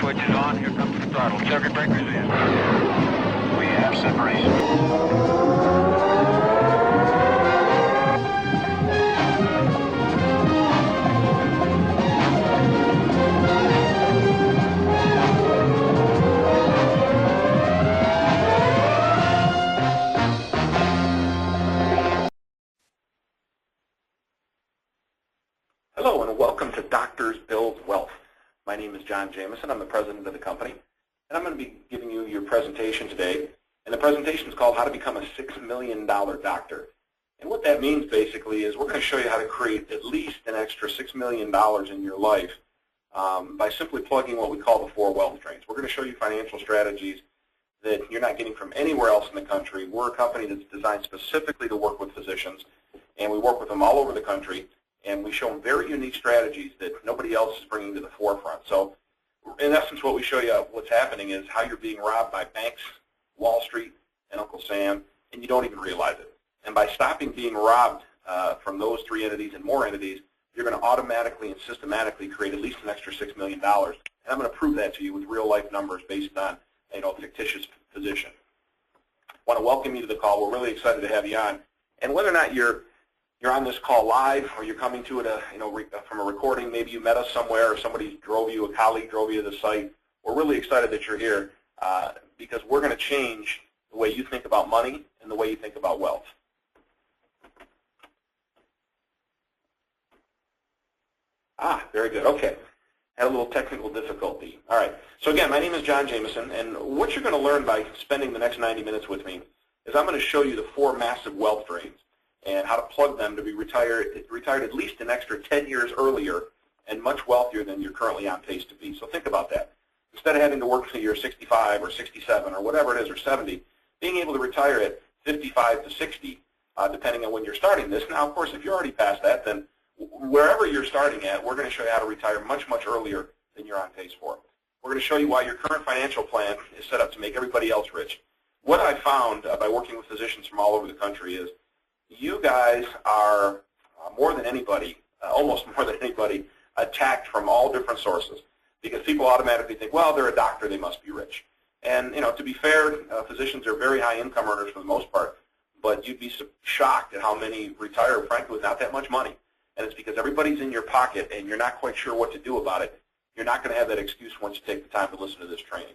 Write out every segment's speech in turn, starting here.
switch is on. Here comes the throttle. Circuit breaker's in. We have separation. Hello and welcome to Doctors Build Wealth. My name is Jamieson. I'm the president of the company, and I'm going to be giving you your presentation today. And the presentation is called How to Become a $6 Million Doctor. And what that means basically is we're going to show you how to create at least an extra $6 million in your life by simply plugging what we call the 4 wealth drains. We're going to show you financial strategies that you're not getting from anywhere else in the country. We're a company that's designed specifically to work with physicians, and we work with them all over the country. And we show them very unique strategies that nobody else is bringing to the forefront. So in essence, what we show you what's happening is how you're being robbed by banks, Wall Street, and Uncle Sam, and you don't even realize it. And by stopping being robbed from those 3 entities and more entities, you're going to automatically and systematically create at least an extra $6 million. And I'm going to prove that to you with real-life numbers based on a fictitious position. I want to welcome you to the call. We're really excited to have you on. And whether or not you're on this call live, or you're coming to it from a recording, maybe you met us somewhere, or somebody drove you, a colleague drove you to the site, we're really excited that you're here because we're going to change the way you think about money and the way you think about wealth. Very good. Okay. Had a little technical difficulty. All right. So again, my name is Jamieson, and what you're going to learn by spending the next 90 minutes with me is I'm going to show you the 4 massive wealth drains and how to plug them to be retired at least an extra 10 years earlier and much wealthier than you're currently on pace to be. So think about that. Instead of having to work until you're 65 or 67 or whatever it is, or 70, being able to retire at 55 to 60, depending on when you're starting this. Now, of course, if you're already past that, then wherever you're starting at, we're going to show you how to retire much, much earlier than you're on pace for. We're going to show you why your current financial plan is set up to make everybody else rich. What I found by working with physicians from all over the country is you guys are more than anybody, almost more than anybody, attacked from all different sources because people automatically think, well, they're a doctor, they must be rich. And to be fair, physicians are very high income earners for the most part, but you'd be shocked at how many retire, frankly, with not that much money. And it's because everybody's in your pocket and you're not quite sure what to do about it. You're not going to have that excuse once you take the time to listen to this training.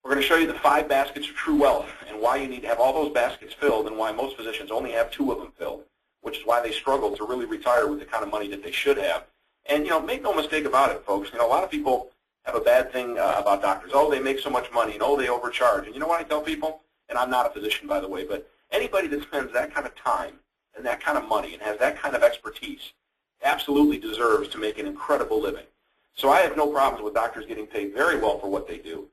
We're going to show you the 5 baskets of true wealth and why you need to have all those baskets filled and why most physicians only have 2 of them filled, which is why they struggle to really retire with the kind of money that they should have. And, make no mistake about it, folks. A lot of people have a bad thing about doctors. Oh, they make so much money, and oh, they overcharge. And you know what I tell people? And I'm not a physician, by the way, but anybody that spends that kind of time and that kind of money and has that kind of expertise absolutely deserves to make an incredible living. So I have no problems with doctors getting paid very well for what they do.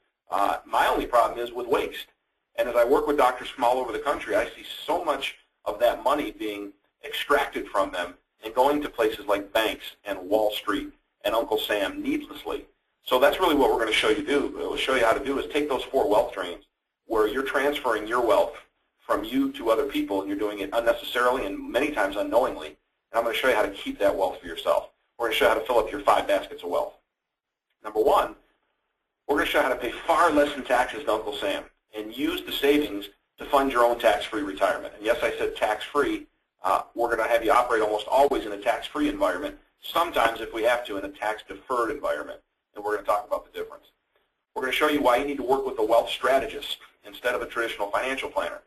My only problem is with waste. And as I work with doctors from all over the country, I see so much of that money being extracted from them and going to places like banks and Wall Street and Uncle Sam needlessly. So that's really what we're going to show you We'll show you how to do is take those 4 wealth drains where you're transferring your wealth from you to other people, and you're doing it unnecessarily and many times unknowingly. And I'm going to show you how to keep that wealth for yourself. We're going to show you how to fill up your 5 baskets of wealth. Number 1, we're going to show you how to pay far less in taxes than Uncle Sam and use the savings to fund your own tax-free retirement. And yes, I said tax-free. We're going to have you operate almost always in a tax-free environment, sometimes if we have to in a tax-deferred environment. And we're going to talk about the difference. We're going to show you why you need to work with a wealth strategist instead of a traditional financial planner.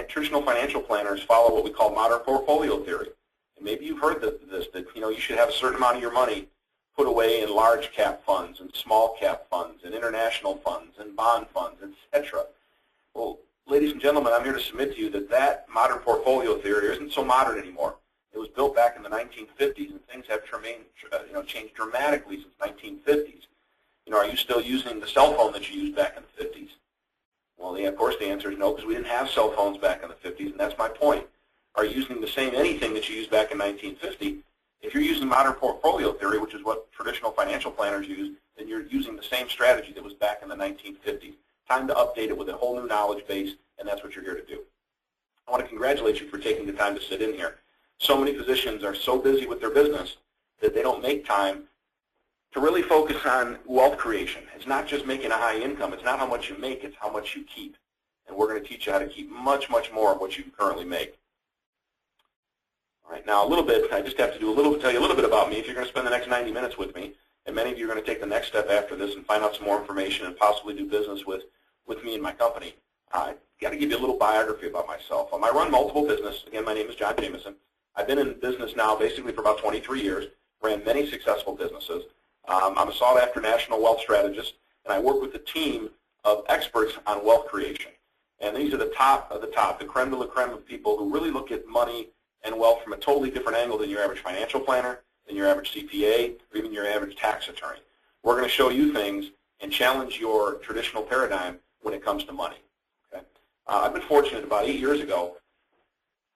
Traditional financial planners follow what we call modern portfolio theory. And maybe you've heard that you should have a certain amount of your money put away in large cap funds and small cap funds and international funds and bond funds, etc. Well, ladies and gentlemen, I'm here to submit to you that modern portfolio theory isn't so modern anymore. It was built back in the 1950s, and things have changed dramatically since 1950s. Are you still using the cell phone that you used back in the 50s? Well, of course, the answer is no, because we didn't have cell phones back in the 50s, and that's my point. Are you using the same anything that you used back in 1950? If you're using modern portfolio theory, which is what traditional financial planners use, then you're using the same strategy that was back in the 1950s. Time to update it with a whole new knowledge base, and that's what you're here to do. I want to congratulate you for taking the time to sit in here. So many physicians are so busy with their business that they don't make time to really focus on wealth creation. It's not just making a high income. It's not how much you make. It's how much you keep. And we're going to teach you how to keep much, much more of what you currently make. All right, now a little bit, I just have to tell you a little bit about me. If you're going to spend the next 90 minutes with me, and many of you are going to take the next step after this and find out some more information and possibly do business with me and my company, I've got to give you a little biography about myself. I run multiple businesses. Again, my name is John Jamieson. I've been in business now basically for about 23 years, ran many successful businesses. I'm a sought-after national wealth strategist, and I work with a team of experts on wealth creation. And these are the top of the top, the creme de la creme of people who really look at money and wealth from a totally different angle than your average financial planner, than your average CPA, or even your average tax attorney. We're going to show you things and challenge your traditional paradigm when it comes to money. Okay? I've been fortunate. About 8 years ago,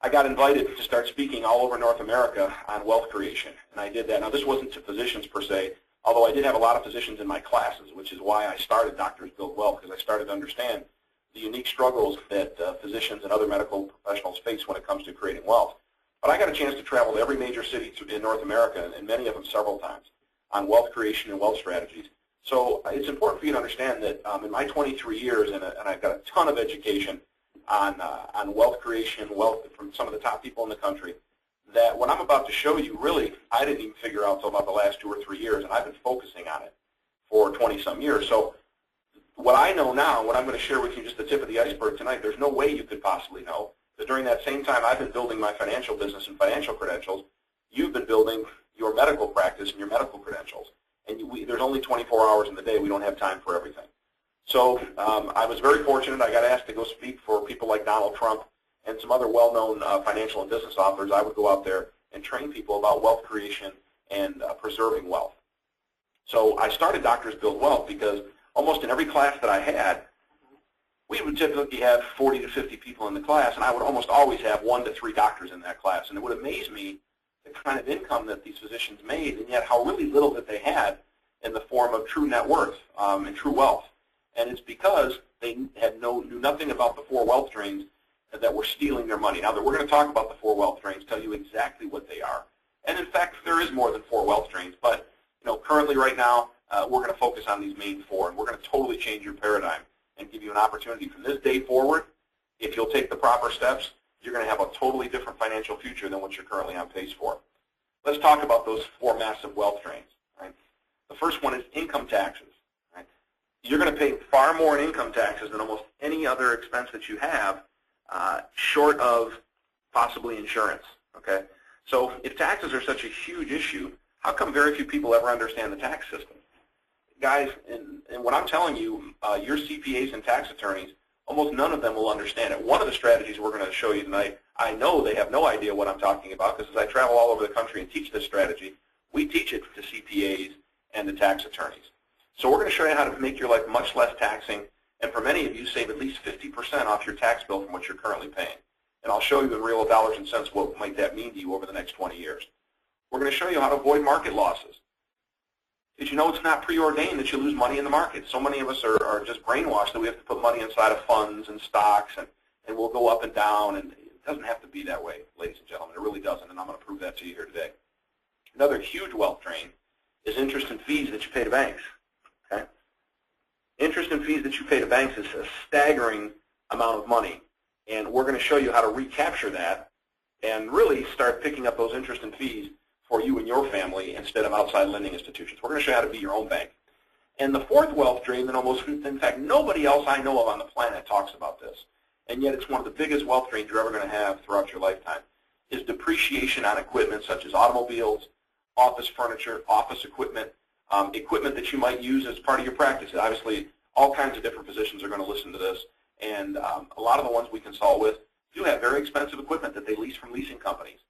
I got invited to start speaking all over North America on wealth creation, and I did that. Now, this wasn't to physicians per se, although I did have a lot of physicians in my classes, which is why I started Doctors Build Wealth, because I started to understand the unique struggles that physicians and other medical professionals face when it comes to creating wealth. But I got a chance to travel to every major city in North America, and many of them several times, on wealth creation and wealth strategies. So it's important for you to understand that in my 23 years, and I've got a ton of education on wealth creation, wealth from some of the top people in the country, that what I'm about to show you, really, I didn't even figure out until about the last 2 or 3 years, and I've been focusing on it for 20-some years. So what I know now, what I'm going to share with you, just the tip of the iceberg tonight, there's no way you could possibly know, because during that same time I've been building my financial business and financial credentials, you've been building your medical practice and your medical credentials. And there's only 24 hours in the day. We don't have time for everything. So I was very fortunate. I got asked to go speak for people like Donald Trump and some other well-known financial and business authors. I would go out there and train people about wealth creation and preserving wealth. So I started Doctors Build Wealth because almost in every class that I had, we would typically have 40 to 50 people in the class, and I would almost always have 1 to 3 doctors in that class. And it would amaze me the kind of income that these physicians made, and yet how really little that they had in the form of true net worth and true wealth. And it's because they knew nothing about the 4 wealth drains that were stealing their money. Now, we're going to talk about the 4 wealth drains, tell you exactly what they are. And in fact, there is more than 4 wealth drains, but currently right now, we're going to focus on these main 4, and we're going to totally change your paradigm and give you an opportunity from this day forward. If you'll take the proper steps, you're going to have a totally different financial future than what you're currently on pace for. Let's talk about those 4 massive wealth drains. Right? The first one is income taxes. Right? You're going to pay far more in income taxes than almost any other expense that you have, short of possibly insurance. Okay? So if taxes are such a huge issue, how come very few people ever understand the tax system? Guys, and what I'm telling you, your CPAs and tax attorneys, almost none of them will understand it. One of the strategies we're going to show you tonight, I know they have no idea what I'm talking about, because as I travel all over the country and teach this strategy, we teach it to CPAs and the tax attorneys. So we're going to show you how to make your life much less taxing, and for many of you, save at least 50% off your tax bill from what you're currently paying. And I'll show you in real dollars and cents what might that mean to you over the next 20 years. We're going to show you how to avoid market losses. Did you know it's not preordained that you lose money in the market? So many of us are just brainwashed that we have to put money inside of funds and stocks, and we'll go up and down, and it doesn't have to be that way, ladies and gentlemen. It really doesn't, and I'm going to prove that to you here today. Another huge wealth drain is interest and fees that you pay to banks. Okay? Interest and fees that you pay to banks is a staggering amount of money, and we're going to show you how to recapture that and really start picking up those interest and fees for you and your family instead of outside lending institutions. We're going to show you how to be your own bank. And the 4th wealth drain that almost, in fact, nobody else I know of on the planet talks about this, and yet it's one of the biggest wealth drains you're ever going to have throughout your lifetime, is depreciation on equipment such as automobiles, office furniture, office equipment, equipment that you might use as part of your practice. Obviously, all kinds of different physicians are going to listen to this, and a lot of the ones we consult with do have very expensive equipment that they lease from leasing companies.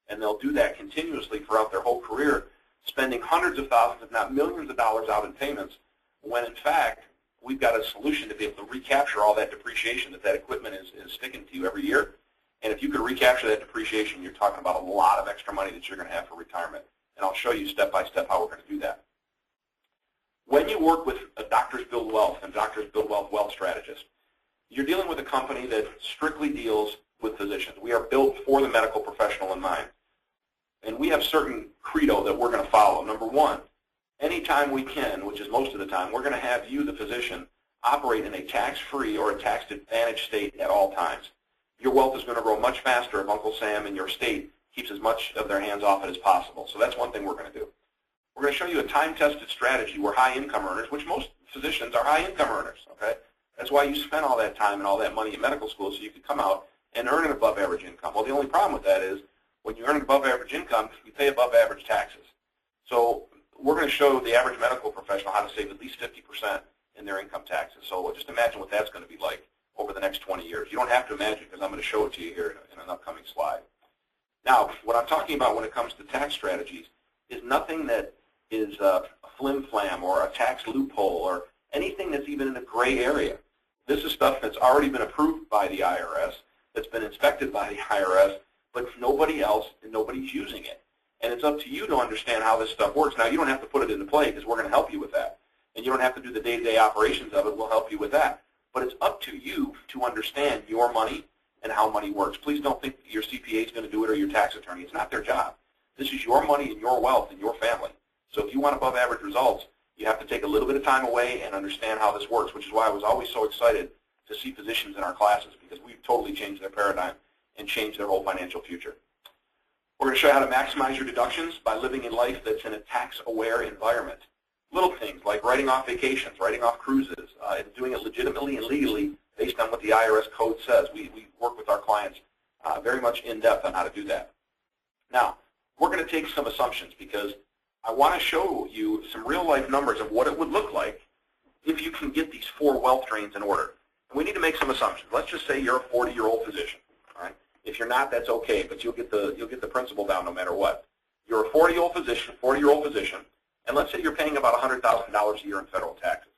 And they'll do that continuously throughout their whole career, spending hundreds of thousands, if not millions of dollars out in payments, when in fact, we've got a solution to be able to recapture all that depreciation that equipment is sticking to you every year. And if you could recapture that depreciation, you're talking about a lot of extra money that you're going to have for retirement. And I'll show you step by step how we're going to do that. When you work with a Doctors Build Wealth and Doctors Build Wealth strategist, you're dealing with a company that strictly deals with physicians. We are built for the medical professional in mind. And we have certain credo that we're going to follow. Number 1, anytime we can, which is most of the time, we're going to have you, the physician, operate in a tax-free or a tax-advantaged state at all times. Your wealth is going to grow much faster if Uncle Sam and your state keeps as much of their hands off it as possible. So that's one thing we're going to do. We're going to show you a time-tested strategy where high-income earners, which most physicians are high-income earners, okay? That's why you spent all that time and all that money in medical school, so you could come out and earn an above-average income. Well, the only problem with that is when you earn an above-average income, you pay above-average taxes. So we're going to show the average medical professional how to save at least 50% in their income taxes. So just imagine what that's going to be like over the next 20 years. You don't have to imagine because I'm going to show it to you here in an upcoming slide. Now, what I'm talking about when it comes to tax strategies is nothing that is a flim-flam or a tax loophole or anything that's even in a gray area. This is stuff that's already been approved by the IRS, that's been inspected by the IRS, but nobody else and nobody's using it. And it's up to you to understand how this stuff works. Now, you don't have to put it into play because we're going to help you with that. And you don't have to do the day-to-day operations of it. We'll help you with that. But it's up to you to understand your money and how money works. Please don't think that your CPA is going to do it or your tax attorney. It's not their job. This is your money and your wealth and your family. So if you want above-average results, you have to take a little bit of time away and understand how this works, which is why I was always so excited to see physicians in our classes because we've totally changed their paradigm and changed their whole financial future. We're going to show you how to maximize your deductions by living a life that's in a tax-aware environment. Little things like writing off vacations, writing off cruises, and doing it legitimately and legally based on what the IRS code says. We work with our clients very much in depth on how to do that. Now, we're going to take some assumptions because I want to show you some real-life numbers of what it would look like if you can get these 4 wealth drains in order. And we need to make some assumptions. Let's just say you're a 40-year-old physician. All right? If you're not, that's okay, but you'll get the principle down no matter what. You're a 40-year-old physician, and let's say you're paying about $100,000 a year in federal taxes.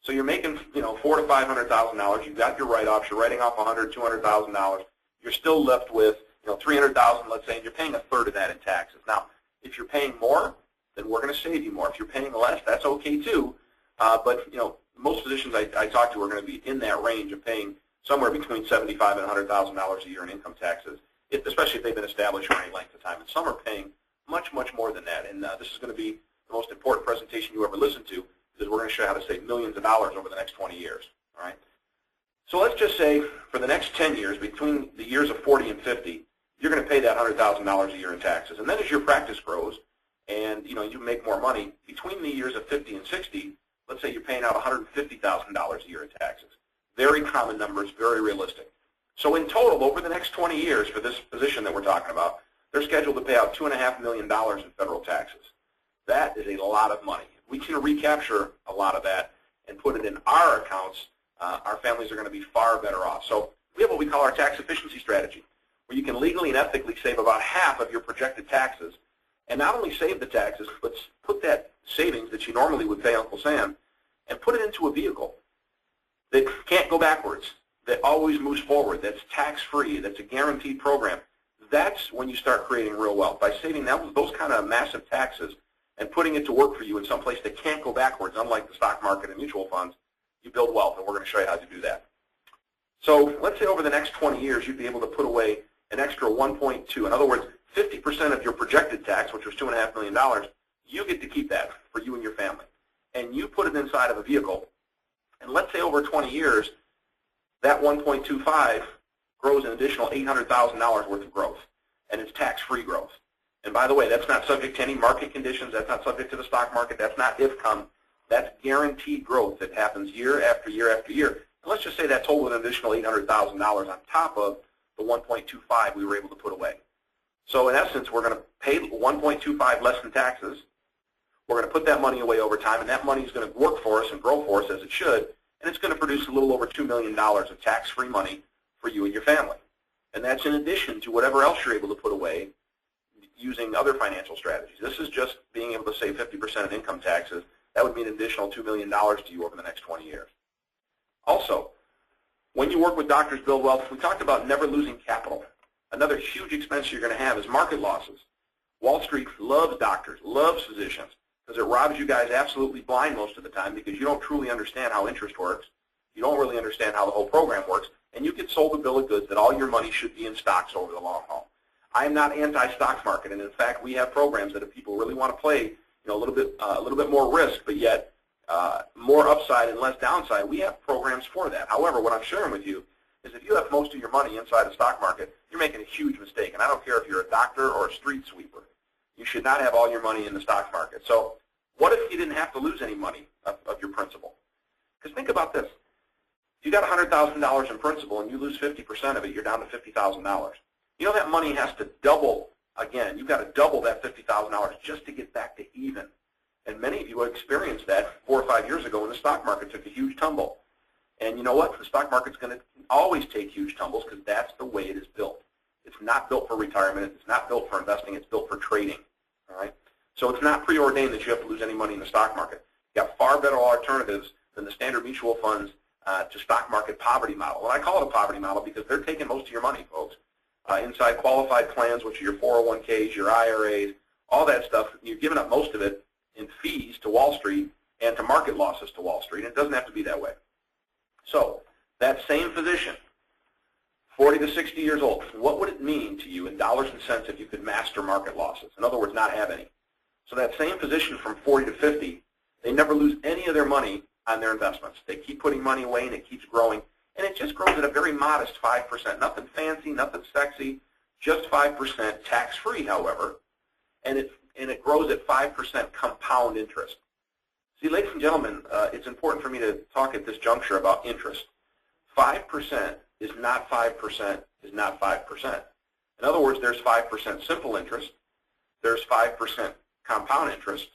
So you're making, $400,000 to $500,000. You've got your write-offs. You're writing off $100,000, $200,000. You're still left with, $300,000, let's say, and you're paying a third of that in taxes. Now, if you're paying more, then we're going to save you more. If you're paying less, that's okay too. But most physicians I talk to are going to be in that range of paying somewhere between $75,000 and $100,000 a year in income taxes, especially if they've been established for any length of time. And some are paying much, much more than that. And this is going to be the most important presentation you ever listen to because we're going to show you how to save millions of dollars over the next 20 years. All right? So let's just say for the next 10 years, between the years of 40 and 50, you're going to pay that $100,000 a year in taxes. And then as your practice grows and you make more money, between the years of 50 and 60, let's say you're paying out $150,000 a year in taxes. Very common numbers, very realistic. So in total, over the next 20 years for this position that we're talking about, they're scheduled to pay out $2.5 million in federal taxes. That is a lot of money. If we can recapture a lot of that and put it in our accounts, our families are going to be far better off. So we have what we call our tax efficiency strategy, where you can legally and ethically save about half of your projected taxes, and not only save the taxes, but put that savings that you normally would pay Uncle Sam and put it into a vehicle that can't go backwards, that always moves forward, that's tax-free, that's a guaranteed program. That's when you start creating real wealth. By saving those kind of massive taxes and putting it to work for you in some place that can't go backwards, unlike the stock market and mutual funds, you build wealth, and we're going to show you how to do that. So let's say over the next 20 years, you'd be able to put away an extra 1.2. In other words, 50% of your projected tax, which was $2.5 million, you get to keep that for you and your family. And you put it inside of a vehicle, and let's say over 20 years, that 1.25 grows an additional $800,000 worth of growth, and it's tax-free growth. And by the way, that's not subject to any market conditions. That's not subject to the stock market. That's not if-come. That's guaranteed growth that happens year after year after year. And let's just say that totaled an additional $800,000 on top of the 1.25 we were able to put away. So in essence, we're going to pay 1.25 less in taxes. We're going to put that money away over time, and that money is going to work for us and grow for us as it should, and it's going to produce a little over $2 million of tax-free money for you and your family. And that's in addition to whatever else you're able to put away using other financial strategies. This is just being able to save 50% of income taxes. That would mean an additional $2 million to you over the next 20 years. Also, when you work with Doctors Build Wealth, we talked about never losing capital. Another huge expense you're going to have is market losses. Wall Street loves doctors, loves physicians, because it robs you guys absolutely blind most of the time because you don't truly understand how interest works. You don't really understand how the whole program works, and you get sold a bill of goods that all your money should be in stocks over the long haul. I am not anti-stock market, and in fact, we have programs that if people really want to play a little bit more risk, but yet more upside and less downside, we have programs for that. However, what I'm sharing with you is if you have most of your money inside the stock market, you're making a huge mistake. And I don't care if you're a doctor or a street sweeper. You should not have all your money in the stock market. So what if you didn't have to lose any money of your principal? Because think about this. If you got $100,000 in principal and you lose 50% of it, you're down to $50,000. You know that money has to double again. You've got to double that $50,000 just to get back to even. And many of you experienced that 4 or 5 years ago when the stock market took a huge tumble. And you know what? The stock market's going to always take huge tumbles because that's the way it is built. It's not built for retirement. It's not built for investing. It's built for trading. All right? So it's not preordained that you have to lose any money in the stock market. You have far better alternatives than the standard mutual funds to stock market poverty model. And I call it a poverty model because they're taking most of your money, folks. Inside qualified plans, which are your 401ks, your IRAs, all that stuff, you're giving up most of it in fees to Wall Street and to market losses to Wall Street. And it doesn't have to be that way. So that same physician, 40 to 60 years old, what would it mean to you in dollars and cents if you could master market losses? In other words, not have any. So that same physician from 40 to 50, they never lose any of their money on their investments. They keep putting money away and it keeps growing. And it just grows at a very modest 5%. Nothing fancy, nothing sexy, just 5% tax-free, however. And it grows at 5% compound interest. See, ladies and gentlemen, it's important for me to talk at this juncture about interest. 5% is not 5% is not 5%. In other words, there's 5% simple interest, there's 5% compound interest,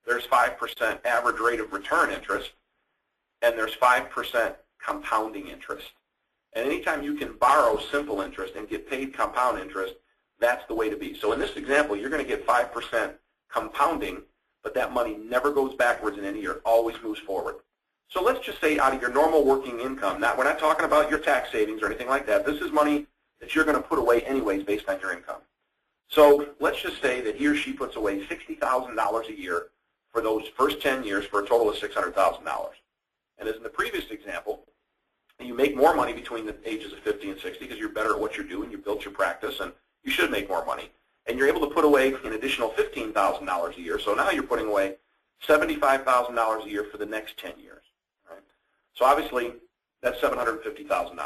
there's 5% average rate of return interest, and there's 5% compounding interest. And anytime you can borrow simple interest and get paid compound interest, that's the way to be. So in this example, you're going to get 5% compounding, but that money never goes backwards in any year. It always moves forward. So let's just say out of your normal working income, we're not talking about your tax savings or anything like that. This is money that you're going to put away anyways based on your income. So let's just say that he or she puts away $60,000 a year for those first 10 years for a total of $600,000. And as in the previous example, you make more money between the ages of 50 and 60 because you're better at what you're doing, you built your practice, and you should make more money. And you're able to put away an additional $15,000 a year. So now you're putting away $75,000 a year for the next 10 years. Right? So obviously, that's $750,000.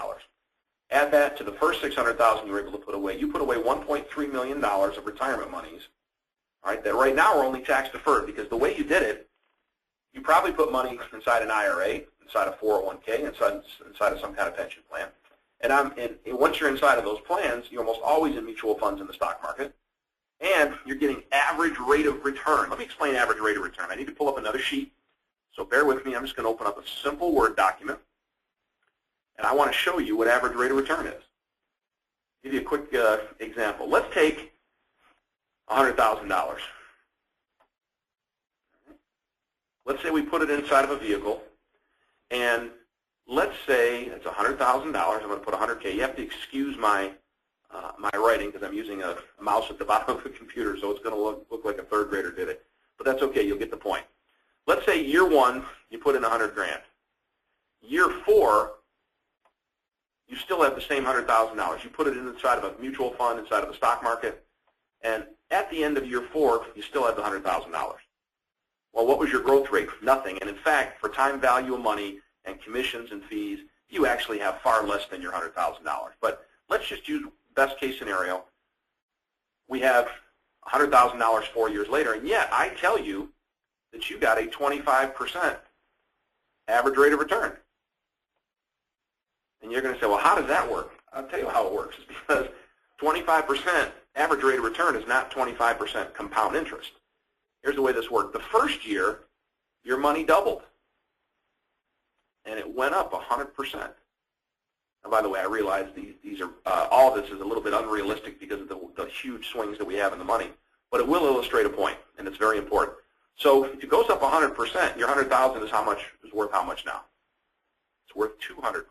Add that to the first $600,000 you were able to put away. You put away $1.3 million of retirement monies, all right, that right now are only tax deferred because the way you did it, you probably put money inside an IRA, inside a 401k, inside of some kind of pension plan. And once you're inside of those plans, you're almost always in mutual funds in the stock market. And you're getting average rate of return. Let me explain average rate of return. I need to pull up another sheet. So bear with me. I'm just going to open up a simple Word document. And I want to show you what average rate of return is. Give you a quick example. Let's take $100,000. Let's say we put it inside of a vehicle. And let's say it's $100,000. I'm going to put $100K. You have to excuse my writing because I'm using a mouse at the bottom of the computer, so it's going to look like a third grader did it. But that's okay. You'll get the point. Let's say year one, you put in $100,000. Year four, you still have the same $100,000. You put it inside of a mutual fund, inside of the stock market, and at the end of year four, you still have the $100,000. Well, what was your growth rate? Nothing. And in fact, for time value of money and commissions and fees, you actually have far less than your $100,000. But let's just use best case scenario. We have $100,000 4 years later, and yet I tell you that you got a 25% average rate of return. And you're going to say, well, how does that work? I'll tell you how it works. It's because 25% average rate of return is not 25% compound interest. Here's the way this worked. The first year, your money doubled, and it went up 100%. And by the way, I realize these are all of this is a little bit unrealistic because of the huge swings that we have in the money, but it will illustrate a point, and it's very important. So if it goes up 100%, your $100,000 is worth how much now? It's worth $200,000.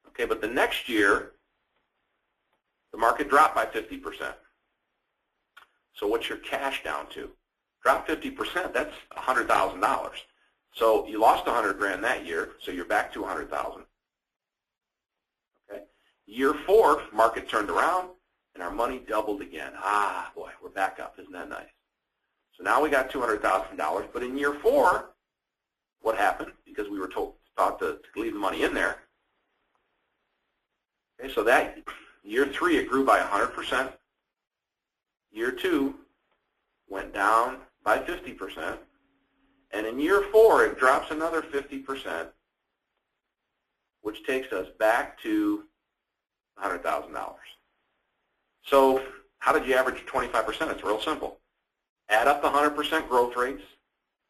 Okay, but the next year, the market dropped by 50%. So what's your cash down to? Drop 50%, that's $100,000. So you lost $100,000 that year, so you're back to $100,000. Okay. Year four, market turned around, and our money doubled again. Ah, boy, we're back up. Isn't that nice? So now we got $200,000, but in year 4, what happened? Because we were taught to leave the money in there. Okay, so that year 3, it grew by 100%. Year 2 went down by 50%. And in year 4, it drops another 50%, which takes us back to $100,000. So how did you average 25%? It's real simple. Add up the 100% growth rates,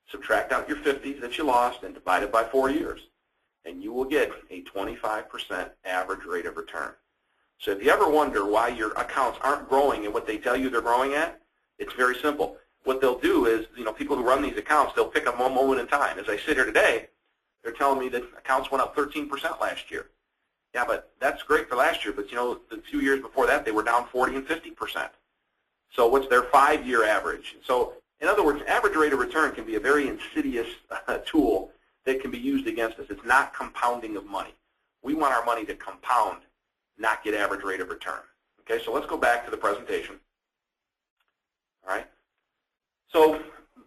subtract out your 50s that you lost, and divide it by 4 years. And you will get a 25% average rate of return. So if you ever wonder why your accounts aren't growing at what they tell you they're growing at, it's very simple. What they'll do is, people who run these accounts, they'll pick up one moment in time. As I sit here today, they're telling me that accounts went up 13% last year. Yeah, but that's great for last year, but the few years before that, they were down 40 and 50%. So what's their 5-year average? So in other words, average rate of return can be a very insidious tool that can be used against us. It's not compounding of money. We want our money to compound, not get average rate of return. Okay, so let's go back to the presentation. All right. So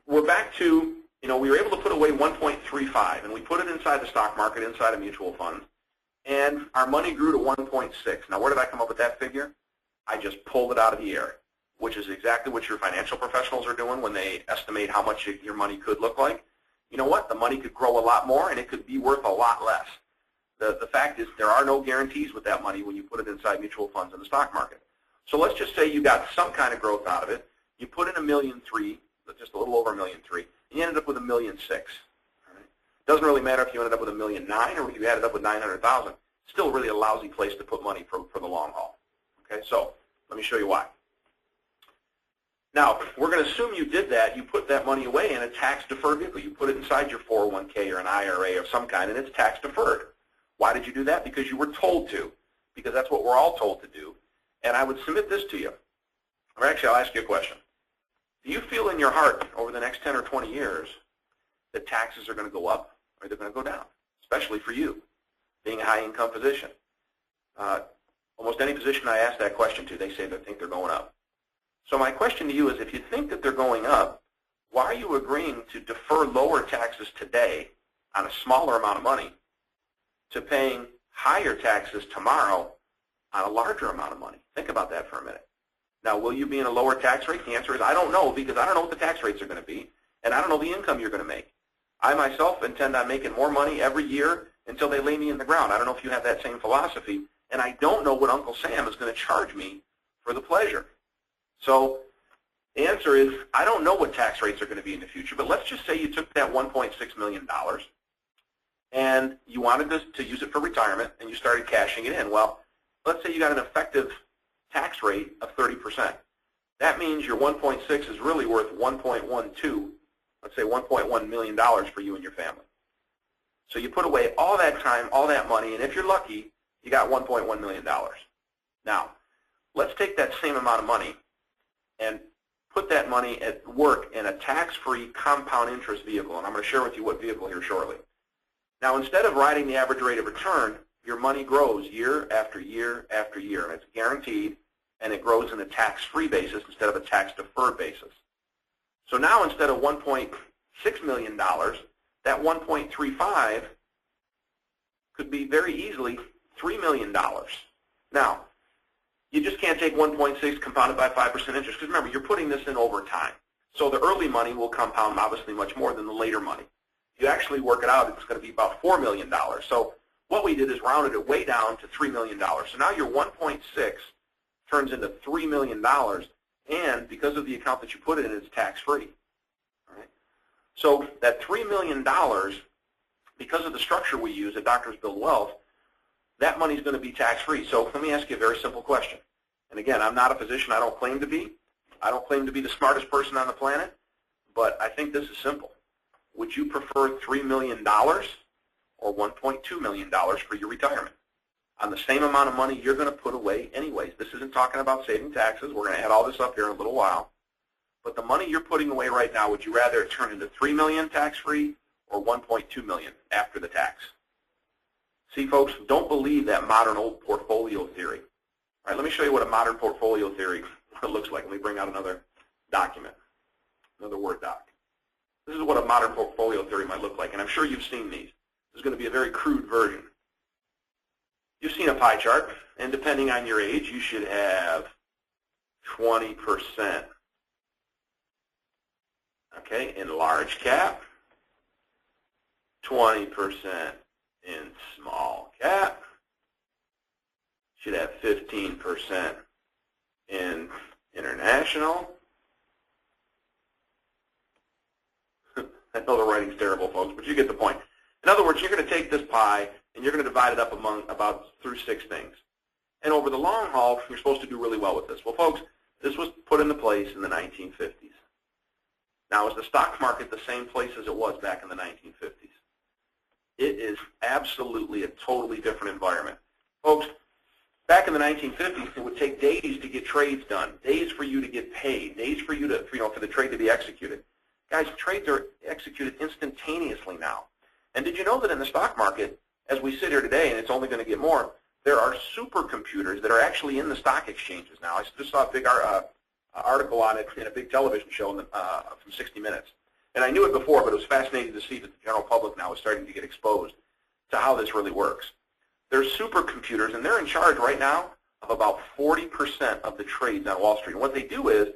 we're back to, we were able to put away 1.35, and we put it inside the stock market, inside a mutual fund, and our money grew to 1.6. Now, where did I come up with that figure? I just pulled it out of the air, which is exactly what your financial professionals are doing when they estimate how much your money could look like. You know what? The money could grow a lot more, and it could be worth a lot less. The fact is there are no guarantees with that money when you put it inside mutual funds in the stock market. So let's just say you got some kind of growth out of it. You put in $1.3 million, just a little over $1.3 million, and you ended up with $1.6 million. Right? Doesn't really matter if you ended up with $1.9 million or if you added up with $900,000. Still really a lousy place to put money for the long haul. Okay, so let me show you why. Now, we're going to assume you did that. You put that money away in a tax-deferred vehicle. You put it inside your 401k or an IRA of some kind, and it's tax-deferred. Why did you do that? Because you were told to, because that's what we're all told to do. And I would submit this to you. Or actually, I'll ask you a question. Do you feel in your heart over the next 10 or 20 years that taxes are going to go up or they're going to go down, especially for you, being a high-income physician? Almost any physician I ask that question to, they say they think they're going up. So my question to you is, if you think that they're going up, why are you agreeing to defer lower taxes today on a smaller amount of money to paying higher taxes tomorrow on a larger amount of money? Think about that for a minute. Now, will you be in a lower tax rate? The answer is I don't know, because I don't know what the tax rates are going to be, and I don't know the income you're going to make. I myself intend on making more money every year until they lay me in the ground. I don't know if you have that same philosophy, and I don't know what Uncle Sam is going to charge me for the pleasure. So the answer is I don't know what tax rates are going to be in the future, but let's just say you took that $1.6 million and you wanted to use it for retirement and you started cashing it in. Well, let's say you got an effective tax rate of 30%. That means your 1.6 is really worth 1.12, let's say $1.1 million for you and your family. So you put away all that time, all that money, and if you're lucky, you got $1.1 million. Now, let's take that same amount of money and put that money at work in a tax-free compound interest vehicle, and I'm going to share with you what vehicle here shortly. Now, instead of riding the average rate of return, your money grows year after year after year, and it's guaranteed, and it grows in a tax-free basis instead of a tax-deferred basis. So now, instead of $1.6 million, that 1.35 could be very easily $3 million. Now, you just can't take 1.6 compounded by 5% interest, because remember, you're putting this in over time. So the early money will compound obviously much more than the later money. If you actually work it out, it's going to be about $4 million. So what we did is rounded it way down to $3 million. So now your 1.6 turns into $3 million, and because of the account that you put it in, it's tax-free. All right? So that $3 million, because of the structure we use at Doctors Build Wealth, that money is going to be tax-free. So let me ask you a very simple question. And again, I'm not a physician. I don't claim to be. I don't claim to be the smartest person on the planet, but I think this is simple. Would you prefer $3 million or $1.2 million for your retirement? On the same amount of money you're going to put away anyways. This isn't talking about saving taxes. We're going to add all this up here in a little while. But the money you're putting away right now, would you rather it turn into $3 million tax-free or $1.2 million after the tax? See, folks, don't believe that modern old portfolio theory. All right, let me show you what a modern portfolio theory looks like. Let me bring out another document. Another Word doc. This is what a modern portfolio theory might look like, and I'm sure you've seen these. This is going to be a very crude version. You've seen a pie chart, and depending on your age, you should have 20%, okay, in large cap, 20% in small cap, should have 15% in international. I know the writing's terrible, folks, but you get the point. In other words, you're going to take this pie and you're going to divide it up among through 6 things. And over the long haul, you're supposed to do really well with this. Well, folks, this was put into place in the 1950s. Now, is the stock market the same place as it was back in the 1950s? It is absolutely a totally different environment. Folks, back in the 1950s, it would take days to get trades done, days for you to get paid, days for you to, for the trade to be executed. Guys, trades are executed instantaneously now. And did you know that in the stock market, as we sit here today, and it's only going to get more, there are supercomputers that are actually in the stock exchanges now. I just saw a big article on it in a big television show from 60 Minutes. And I knew it before, but it was fascinating to see that the general public now is starting to get exposed to how this really works. There's supercomputers, and they're in charge right now of about 40% of the trades on Wall Street. And what they do is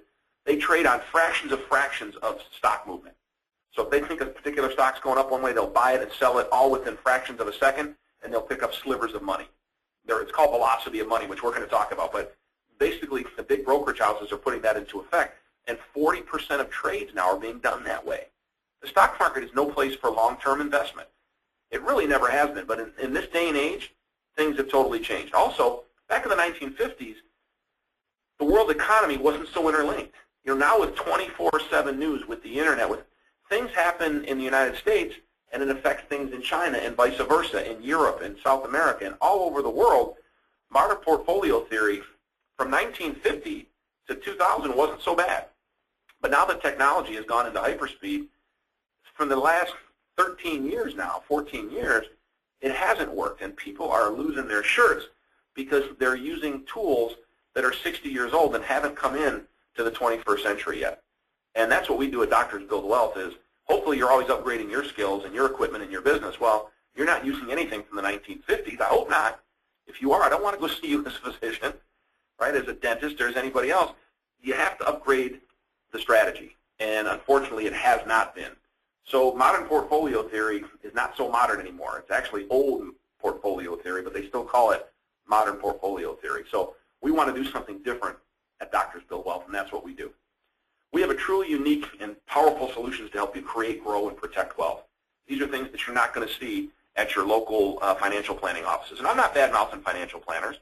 they trade on fractions of stock movement. So if they think a particular stock's going up one way, they'll buy it and sell it all within fractions of a second, and they'll pick up slivers of money. It's called velocity of money, which we're going to talk about. But basically, the big brokerage houses are putting that into effect, and 40% of trades now are being done that way. The stock market is no place for long-term investment. It really never has been. But in this day and age, things have totally changed. Also, back in the 1950s, the world economy wasn't so interlinked. Now with 24/7 news, with the internet, with things happen in the United States, and it affects things in China and vice versa, in Europe and South America and all over the world. Modern portfolio theory from 1950 to 2000 wasn't so bad. But now that technology has gone into hyperspeed, from the last 13 years now, 14 years, it hasn't worked, and people are losing their shirts because they're using tools that are 60 years old and haven't come in to the 21st century yet. And that's what we do at Doctors Build Wealth is, hopefully you're always upgrading your skills and your equipment and your business. Well, you're not using anything from the 1950s. I hope not. If you are, I don't want to go see you as a physician, right, as a dentist or as anybody else. You have to upgrade the strategy, and unfortunately it has not been. So modern portfolio theory is not so modern anymore. It's actually old portfolio theory, but they still call it modern portfolio theory. So we want to do something different at Doctors Build Wealth, and that's what we do. We have a truly unique and powerful solutions to help you create, grow, and protect wealth. These are things that you're not going to see at your local financial planning offices. And I'm not bad-mouthing financial planners.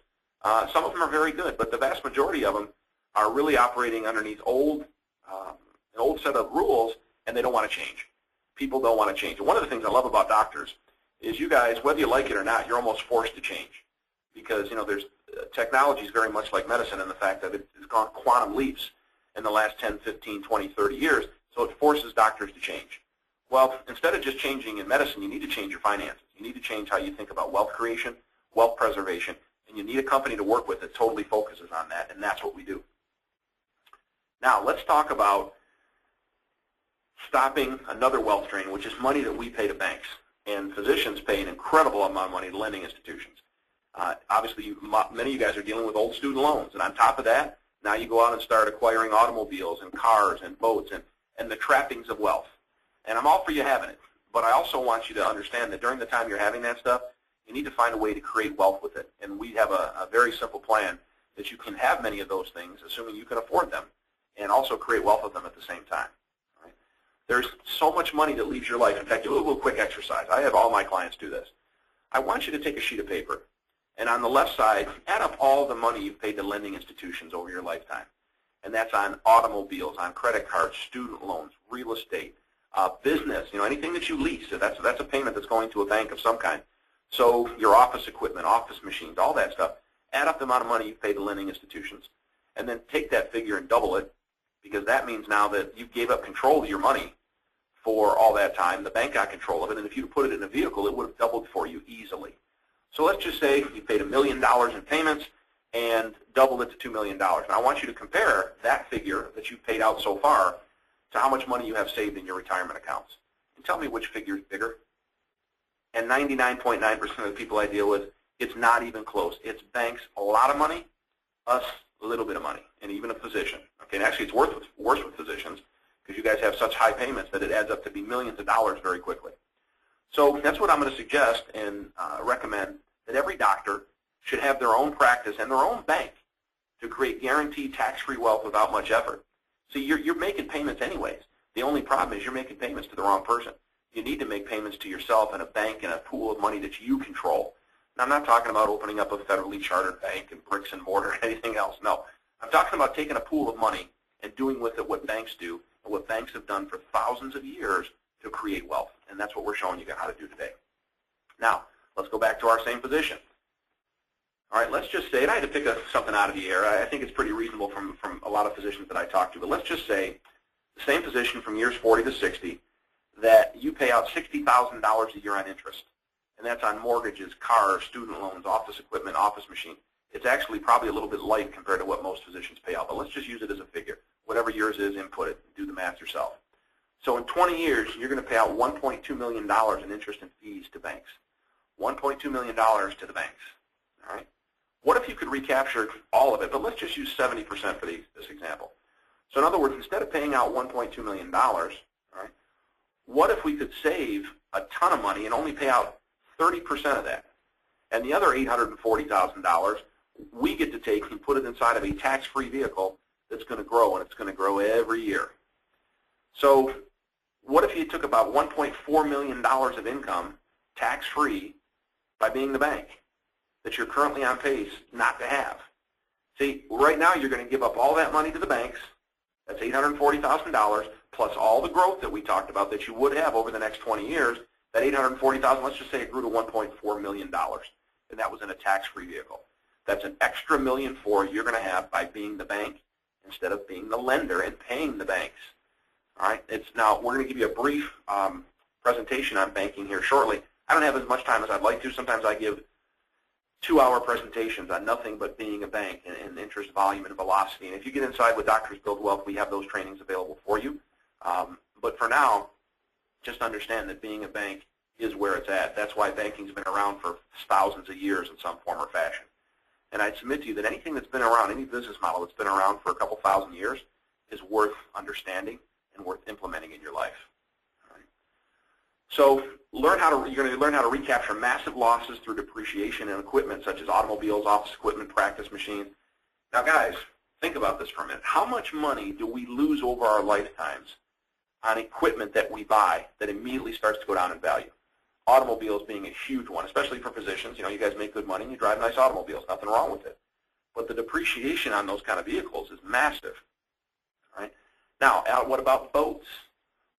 Some of them are very good, but the vast majority of them are really operating underneath an old set of rules, and they don't want to change. People don't want to change. And one of the things I love about doctors is you guys, whether you like it or not, you're almost forced to change. Because, there's technology is very much like medicine in the fact that it's gone quantum leaps in the last 10, 15, 20, 30 years, so it forces doctors to change. Well, instead of just changing in medicine, you need to change your finances. You need to change how you think about wealth creation, wealth preservation, and you need a company to work with that totally focuses on that, and that's what we do. Now, let's talk about stopping another wealth drain, which is money that we pay to banks. And physicians pay an incredible amount of money to lending institutions. Obviously, many of you guys are dealing with old student loans, and on top of that, now you go out and start acquiring automobiles and cars and boats and the trappings of wealth. And I'm all for you having it, but I also want you to understand that during the time you're having that stuff, you need to find a way to create wealth with it. And we have a very simple plan that you can have many of those things, assuming you can afford them, and also create wealth with them at the same time. All right? There's so much money that leaves your life. In fact, do a little quick exercise. I have all my clients do this. I want you to take a sheet of paper, and on the left side, add up all the money you've paid to lending institutions over your lifetime. And that's on automobiles, on credit cards, student loans, real estate, business, anything that you lease. So that's a payment that's going to a bank of some kind. So your office equipment, office machines, all that stuff. Add up the amount of money you've paid to lending institutions. And then take that figure and double it, because that means now that you gave up control of your money for all that time. The bank got control of it, and if you put it in a vehicle, it would have doubled for you easily. So let's just say you paid $1 million in payments and doubled it to $2 million. Now I want you to compare that figure that you've paid out so far to to how much money you have saved in your retirement accounts. And tell me which figure is bigger. And 99.9% of the people I deal with, it's not even close. It's banks a lot of money, us a little bit of money, and even a physician. Okay, and actually it's worse with physicians because you guys have such high payments that it adds up to be millions of dollars very quickly. So that's what I'm going to suggest and recommend, that every doctor should have their own practice and their own bank to create guaranteed tax-free wealth without much effort. See, you're making payments anyways. The only problem is you're making payments to the wrong person. You need to make payments to yourself and a bank and a pool of money that you control. Now, I'm not talking about opening up a federally chartered bank and bricks and mortar and anything else. No. I'm talking about taking a pool of money and doing with it what banks do and what banks have done for thousands of years to create wealth. And that's what we're showing you how to do today. Now, let's go back to our same position. All right, let's just say, and I had to pick something out of the air. I think it's pretty reasonable from a lot of physicians that I talk to, but let's just say the same position from years 40 to 60, that you pay out $60,000 a year on interest. And that's on mortgages, cars, student loans, office equipment, office machine. It's actually probably a little bit light compared to what most physicians pay out, but let's just use it as a figure. Whatever yours is, input it. Do the math yourself. So in 20 years, you're going to pay out $1.2 million in interest and fees to banks. $1.2 million to the banks. All right? What if you could recapture all of it? But let's just use 70% for this example. So in other words, instead of paying out $1.2 million, all right, what if we could save a ton of money and only pay out 30% of that? And the other $840,000 we get to take and put it inside of a tax-free vehicle that's going to grow, and it's going to grow every year. So what if you took about $1.4 million of income tax-free by being the bank that you're currently on pace not to have? See, right now you're going to give up all that money to the banks. That's $840,000 plus all the growth that we talked about that you would have over the next 20 years. That $840,000, let's just say it grew to $1.4 million, and that was in a tax-free vehicle. That's an extra $1.4 million you're going to have by being the bank instead of being the lender and paying the banks. All right. Now we're going to give you a brief presentation on banking here shortly. I don't have as much time as I'd like to. Sometimes I give 2-hour presentations on nothing but being a bank and interest, volume, and velocity. And if you get inside with Doctors Build Wealth, we have those trainings available for you. But for now, just understand that being a bank is where it's at. That's why banking's been around for thousands of years in some form or fashion. And I'd submit to you that anything that's been around, any business model that's been around for a couple thousand years is worth understanding and worth implementing in your life. All right. So you're going to learn how to recapture massive losses through depreciation in equipment such as automobiles, office equipment, practice machines. Now guys, think about this for a minute. How much money do we lose over our lifetimes on equipment that we buy that immediately starts to go down in value? Automobiles being a huge one, especially for physicians. You know, you guys make good money and you drive nice automobiles. Nothing wrong with it. But the depreciation on those kind of vehicles is massive. All right? Now, what about boats?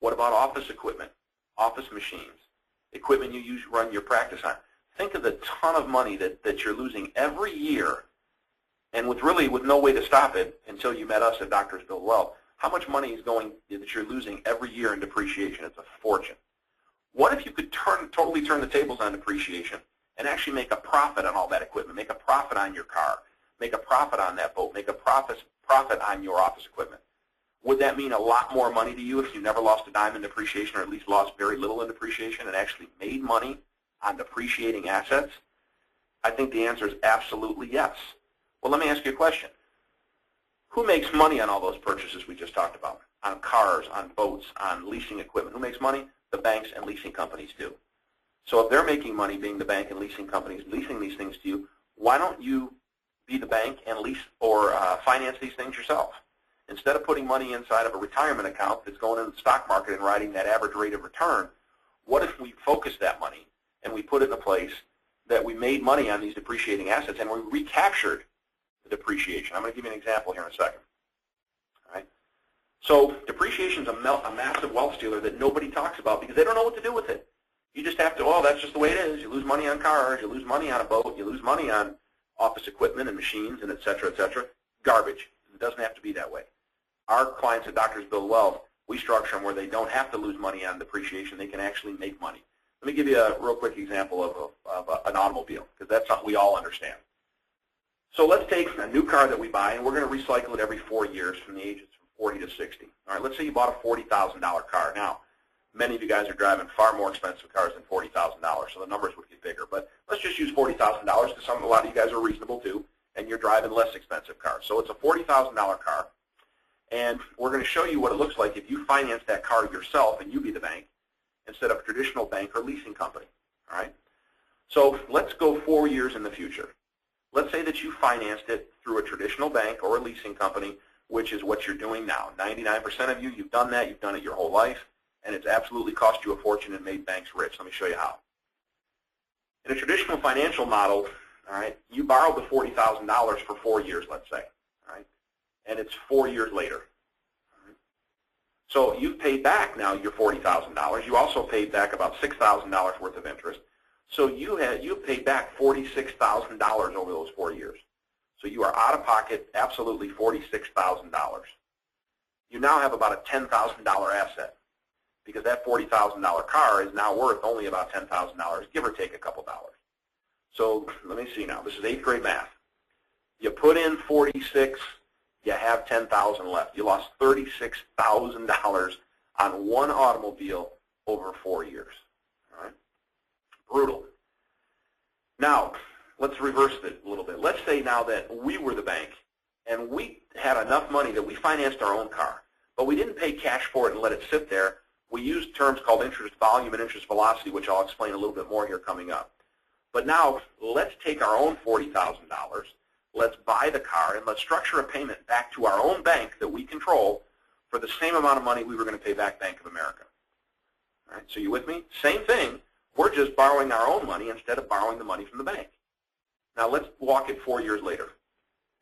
What about office equipment, office machines, equipment you run your practice on? Think of the ton of money that you're losing every year, and with no way to stop it until you met us at Doctors Build Wealth. How much money is that you're losing every year in depreciation? It's a fortune. What if you could totally turn the tables on depreciation and actually make a profit on all that equipment, make a profit on your car, make a profit on that boat, make a profit on your office equipment? Would that mean a lot more money to you if you never lost a dime in depreciation, or at least lost very little in depreciation and actually made money on depreciating assets? I think the answer is absolutely yes. Well, let me ask you a question. Who makes money on all those purchases we just talked about? On cars, on boats, on leasing equipment. Who makes money? The banks and leasing companies do. So if they're making money being the bank and leasing companies leasing these things to you, why don't you be the bank and lease or finance these things yourself? Instead of putting money inside of a retirement account that's going in the stock market and riding that average rate of return, what if we focus that money and we put it in a place that we made money on these depreciating assets and we recaptured the depreciation? I'm going to give you an example here in a second. All right? So depreciation is a massive wealth stealer that nobody talks about because they don't know what to do with it. You just have to, oh, that's just the way it is. You lose money on cars, you lose money on a boat, you lose money on office equipment and machines and et cetera, et cetera. Garbage. It doesn't have to be that way. Our clients at Doctors Build Wealth, we structure them where they don't have to lose money on depreciation. They can actually make money. Let me give you a real quick example of an automobile, because that's something we all understand. So let's take a new car that we buy, and we're going to recycle it every 4 years from the ages from 40 to 60. All right, let's say you bought a $40,000 car. Now, many of you guys are driving far more expensive cars than $40,000, so the numbers would get bigger. But let's just use $40,000 because a lot of you guys are reasonable too, and you're driving less expensive cars. So it's a $40,000 car, and we're going to show you what it looks like if you finance that car yourself and you be the bank instead of a traditional bank or leasing company. All right? So let's go 4 years in the future. Let's say that you financed it through a traditional bank or a leasing company, which is what you're doing now. 99% of you, you've done that. You've done it your whole life, and it's absolutely cost you a fortune and made banks rich. Let me show you how. In a traditional financial model, all right, you borrowed the $40,000 for 4 years, let's say, all right, and it's 4 years later. All right. So you've paid back now your $40,000. You also paid back about $6,000 worth of interest. So you've paid back $46,000 over those 4 years. So you are out of pocket absolutely $46,000. You now have about a $10,000 asset because that $40,000 car is now worth only about $10,000, give or take a couple dollars. So let me see now. This is 8th grade math. You put in 46, you have 10,000 left. You lost $36,000 on one automobile over 4 years. All right? Brutal. Now, let's reverse it a little bit. Let's say now that we were the bank and we had enough money that we financed our own car, but we didn't pay cash for it and let it sit there. We used terms called interest volume and interest velocity, which I'll explain a little bit more here coming up. But now, let's take our own $40,000, let's buy the car, and let's structure a payment back to our own bank that we control for the same amount of money we were going to pay back Bank of America. All right, so you with me? Same thing. We're just borrowing our own money instead of borrowing the money from the bank. Now, let's walk it 4 years later.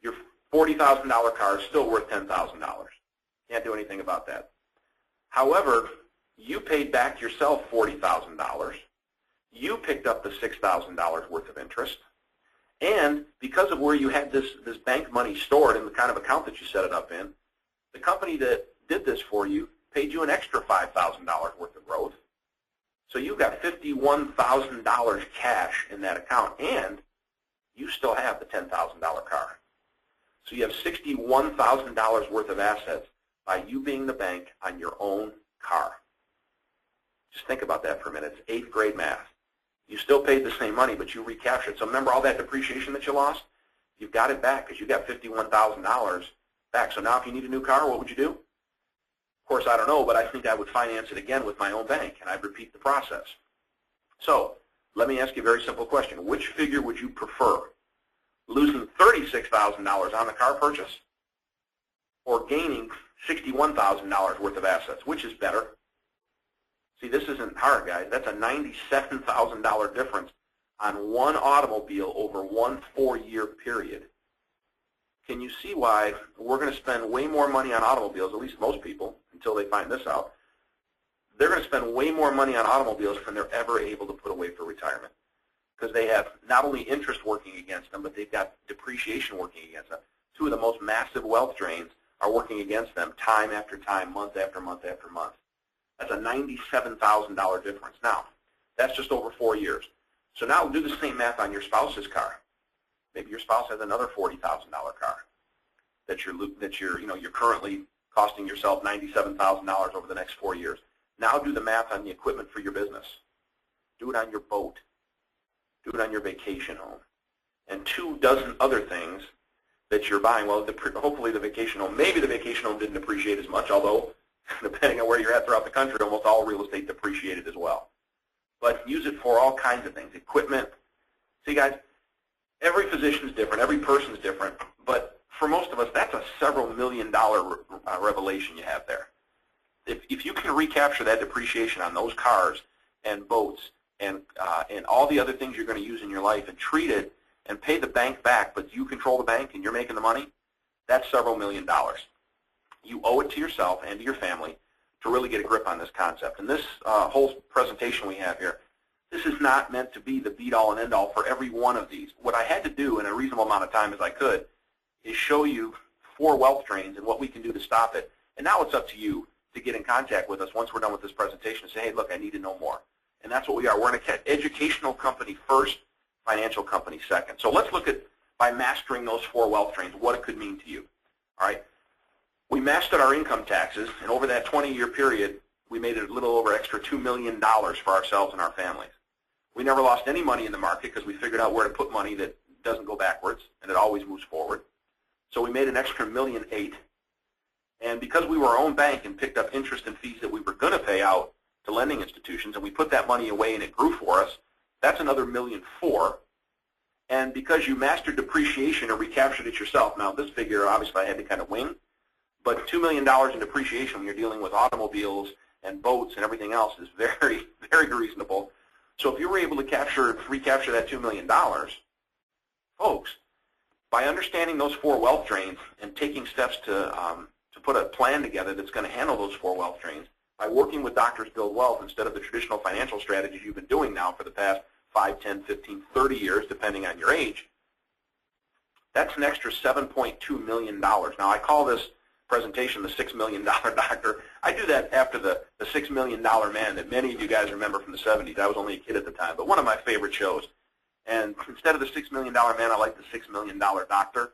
Your $40,000 car is still worth $10,000. Can't do anything about that. However, you paid back yourself $40,000. You picked up the $6,000 worth of interest. And because of where you had this bank money stored in the kind of account that you set it up in, the company that did this for you paid you an extra $5,000 worth of growth. So you've got $51,000 cash in that account, and you still have the $10,000 car. So you have $61,000 worth of assets by you being the bank on your own car. Just think about that for a minute. It's 8th grade math. You still paid the same money, but you recaptured. So remember all that depreciation that you lost? You've got it back because you got $51,000 back. So now if you need a new car, what would you do? Of course, I don't know, but I think I would finance it again with my own bank, and I'd repeat the process. So let me ask you a very simple question. Which figure would you prefer? Losing $36,000 on the car purchase or gaining $61,000 worth of assets? Which is better? See, this isn't hard, guys. That's a $97,000 difference on one automobile over one 4-year period. Can you see why we're going to spend way more money on automobiles, at least most people, until they find this out? They're going to spend way more money on automobiles than they're ever able to put away for retirement because they have not only interest working against them, but they've got depreciation working against them. Two of the most massive wealth drains are working against them time after time, month after month after month. That's a $97,000 difference. Now, that's just over 4 years. So now do the same math on your spouse's car. Maybe your spouse has another $40,000 car that you're currently costing yourself $97,000 over the next 4 years. Now do the math on the equipment for your business. Do it on your boat. Do it on your vacation home. And 24 other things that you're buying. Well, hopefully the vacation home, maybe the vacation home didn't appreciate as much, although depending on where you're at throughout the country, almost all real estate depreciated as well. But use it for all kinds of things. Equipment. See, guys, every physician is different. Every person is different. But for most of us, that's a several $million-dollar revelation you have there. If you can recapture that depreciation on those cars and boats and all the other things you're going to use in your life and treat it and pay the bank back, but you control the bank and you're making the money, that's several $million. You owe it to yourself and to your family to really get a grip on this concept. And this whole presentation we have here, this is not meant to be the be-all and end-all for every one of these. What I had to do in a reasonable amount of time as I could is show you 4 wealth drains and what we can do to stop it. And now it's up to you to get in contact with us once we're done with this presentation and say, hey, look, I need to know more. And that's what we are. We're an educational company first, financial company second. So let's look at, by mastering those 4 wealth drains, what it could mean to you. All right? We mastered our income taxes, and over that 20-year period, we made a little over extra $2 million for ourselves and our families. We never lost any money in the market because we figured out where to put money that doesn't go backwards, and it always moves forward. So we made an extra $1.8 million. And because we were our own bank and picked up interest and fees that we were going to pay out to lending institutions, and we put that money away and it grew for us, that's another $1.4 million. And because you mastered depreciation and recaptured it yourself, now this figure obviously I had to kind of wing, but $2 million in depreciation when you're dealing with automobiles and boats and everything else is very, very reasonable. So if you were able to recapture that $2 million, folks, by understanding those 4 wealth drains and taking steps to put a plan together that's going to handle those 4 wealth drains, by working with Doctors Build Wealth instead of the traditional financial strategies you've been doing now for the past 5, 10, 15, 30 years, depending on your age, that's an extra $7.2 million. Now, I call this presentation the $6 million doctor. I do that after the $6 million man that many of you guys remember from the 70s. I was only a kid at the time, but one of my favorite shows. And instead of the $6 million man, I like the $6 million doctor.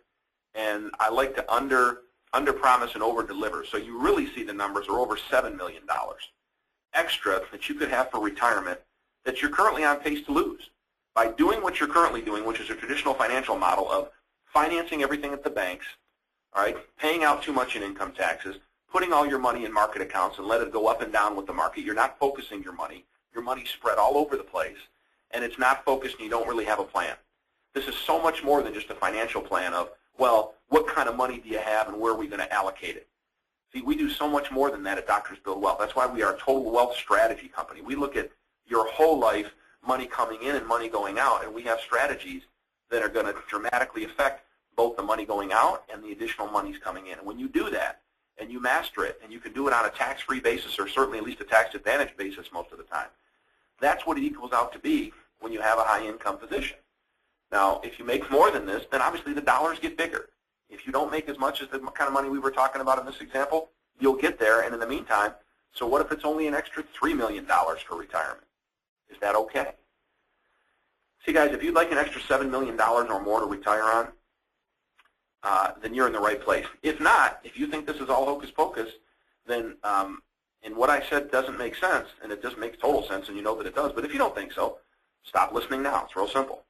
And I like to under-promise and over-deliver. So you really see the numbers are over $7 million extra that you could have for retirement that you're currently on pace to lose. By doing what you're currently doing, which is a traditional financial model of financing everything at the banks, all right, paying out too much in income taxes, putting all your money in market accounts and let it go up and down with the market. You're not focusing your money. Your money's spread all over the place, and it's not focused and you don't really have a plan. This is so much more than just a financial plan of, well, what kind of money do you have and where are we going to allocate it? See, we do so much more than that at Doctors Build Wealth. That's why we are a total wealth strategy company. We look at your whole life, money coming in and money going out, and we have strategies that are going to dramatically affect both the money going out and the additional monies coming in. And when you do that and you master it, and you can do it on a tax-free basis or certainly at least a tax-advantaged basis most of the time, that's what it equals out to be when you have a high-income position. Now, if you make more than this, then obviously the dollars get bigger. If you don't make as much as the kind of money we were talking about in this example, you'll get there, and in the meantime, so what if it's only an extra $3 million for retirement? Is that okay? See, guys, if you'd like an extra $7 million or more to retire on, then you're in the right place. If not, if you think this is all hocus pocus, then and what I said doesn't make sense, and it just makes total sense, and you know that it does, but if you don't think so, stop listening now. It's real simple.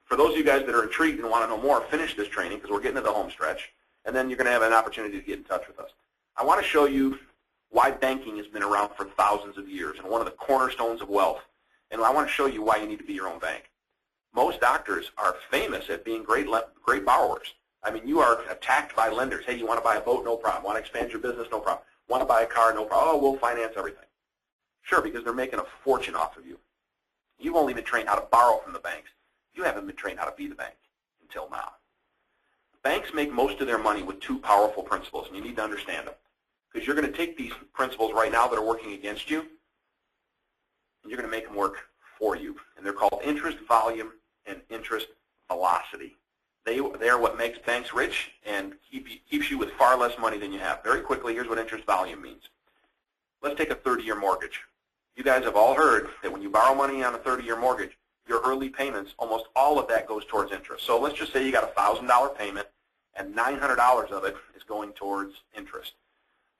For those of you guys that are intrigued and want to know more, finish this training because we're getting to the home stretch, and then you're going to have an opportunity to get in touch with us. I want to show you why banking has been around for thousands of years and one of the cornerstones of wealth, and I want to show you why you need to be your own bank. Most doctors are famous at being great borrowers. I mean, you are attacked by lenders. Hey, you want to buy a boat? No problem. Want to expand your business? No problem. Want to buy a car? No problem. Oh, we'll finance everything. Sure, because they're making a fortune off of you. You've only been trained how to borrow from the banks. You haven't been trained how to be the bank until now. Banks make most of their money with 2 powerful principles, and you need to understand them. Because you're going to take these principles right now that are working against you, and you're going to make them work for you. And they're called interest volume and interest velocity. They are what makes banks rich and keeps you with far less money than you have. Very quickly, here's what interest volume means. Let's take a 30-year mortgage. You guys have all heard that when you borrow money on a 30-year mortgage, your early payments, almost all of that goes towards interest. So let's just say you got a $1,000 payment and $900 of it is going towards interest.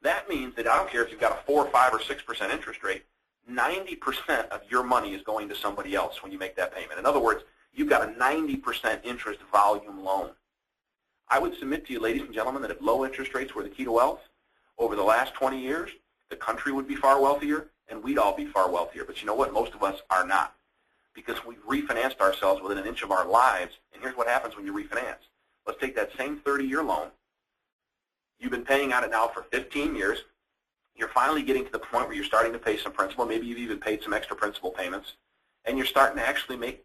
That means that I don't care if you've got a 4, 5, or 6% interest rate, 90% of your money is going to somebody else when you make that payment. In other words, you've got a 90% interest volume loan. I would submit to you, ladies and gentlemen, that if low interest rates were the key to wealth, over the last 20 years, the country would be far wealthier, and we'd all be far wealthier. But you know what? Most of us are not, because we've refinanced ourselves within an inch of our lives. And here's what happens when you refinance. Let's take that same 30-year loan. You've been paying on it now for 15 years. You're finally getting to the point where you're starting to pay some principal. Maybe you've even paid some extra principal payments, and you're starting to actually make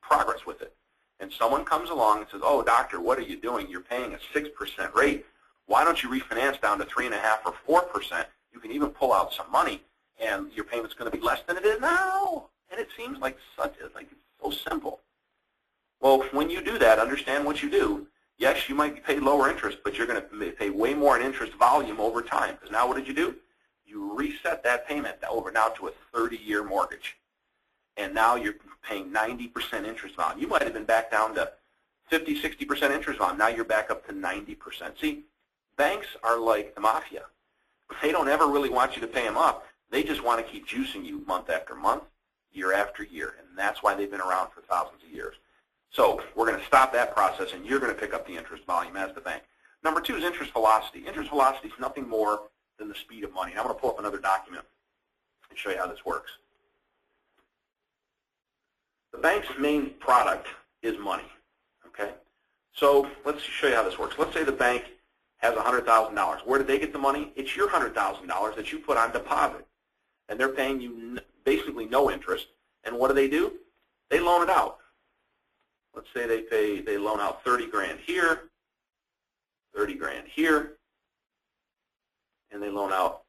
progress with it. And someone comes along and says, "Oh, doctor, what are you doing? You're paying a 6% rate. Why don't you refinance down to 3.5% or 4%? You can even pull out some money, and your payment's going to be less than it is now." And it seems like it's so simple. Well, when you do that, understand what you do. Yes, you might pay lower interest, but you're going to pay way more in interest volume over time. Because now what did you do? You reset that payment over now to a 30-year mortgage. And now you're paying 90% interest volume. You might have been back down to 50, 60% interest volume. Now you're back up to 90%. See, Banks are like the mafia. They don't ever really want you to pay them up. They just want to keep juicing you month after month, year after year, and that's why they've been around for thousands of years. So we're going to stop that process, and you're going to pick up the interest volume as the bank. Number two is interest velocity. Interest velocity is nothing more than the speed of money. And I'm going to pull up another document and show you how this works. The bank's main product is money, okay? So let's show you how this works. Let's say the bank has $100,000. Where did they get the money? It's your $100,000 that you put on deposit, and they're paying you basically no interest. And what do? They loan it out. Let's say they loan out 30 grand here, 30 grand here, and they loan out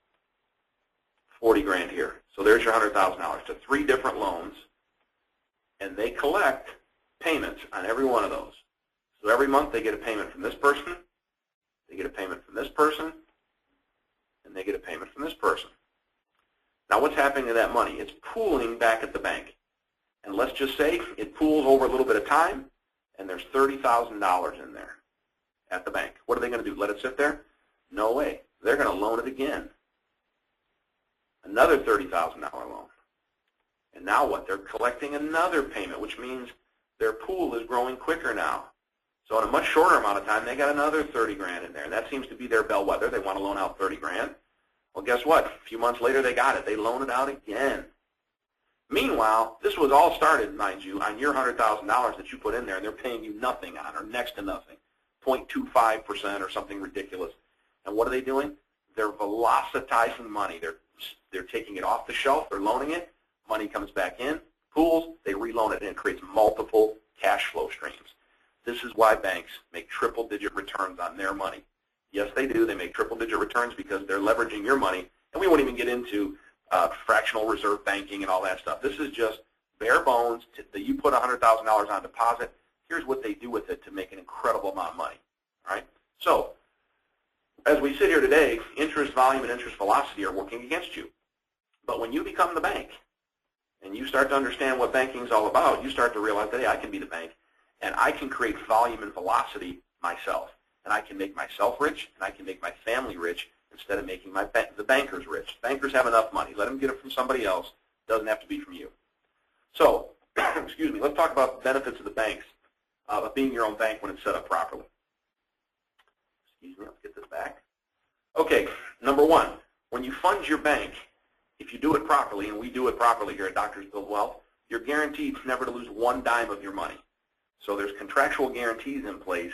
40 grand here. So there's your $100,000 to 3 different loans, and they collect payments on every one of those. So every month they get a payment from this person, they get a payment from this person, and they get a payment from this person. Now what's happening to that money? It's pooling back at the bank. And let's just say it pools over a little bit of time, and there's $30,000 in there at the bank. What are they going to do? Let it sit there? No way. They're going to loan it again. Another $30,000 loan. And now what? They're collecting another payment, which means their pool is growing quicker now. So in a much shorter amount of time, they got another 30 grand in there. And that seems to be their bellwether. They want to loan out 30 grand. Well, guess what? A few months later, they got it. They loan it out again. Meanwhile, this was all started, mind you, on your $100,000 that you put in there, and they're paying you nothing on, or next to nothing, 0.25% or something ridiculous. And what are they doing? They're velocitizing money. They're taking it off the shelf. They're loaning it. Money comes back in, pools, they reloan it, and it creates multiple cash flow streams. This is why banks make triple-digit returns on their money. Yes, they do. They make triple-digit returns because they're leveraging your money, and we won't even get into fractional reserve banking and all that stuff. This is just bare bones that you put $100,000 on deposit. Here's what they do with it to make an incredible amount of money. All right? So as we sit here today, interest volume and interest velocity are working against you. But when you become the bank and you start to understand what banking is all about, you start to realize that, hey, I can be the bank, and I can create volume and velocity myself. And I can make myself rich, and I can make my family rich, instead of making the bankers rich. Bankers have enough money. Let them get it from somebody else. It doesn't have to be from you. So, excuse me, let's talk about the benefits of the banks, of being your own bank when it's set up properly. Excuse me, let's get this back. Okay, number one, when you fund your bank, if you do it properly, and we do it properly here at Doctors Build Wealth, you're guaranteed never to lose one dime of your money. So there's contractual guarantees in place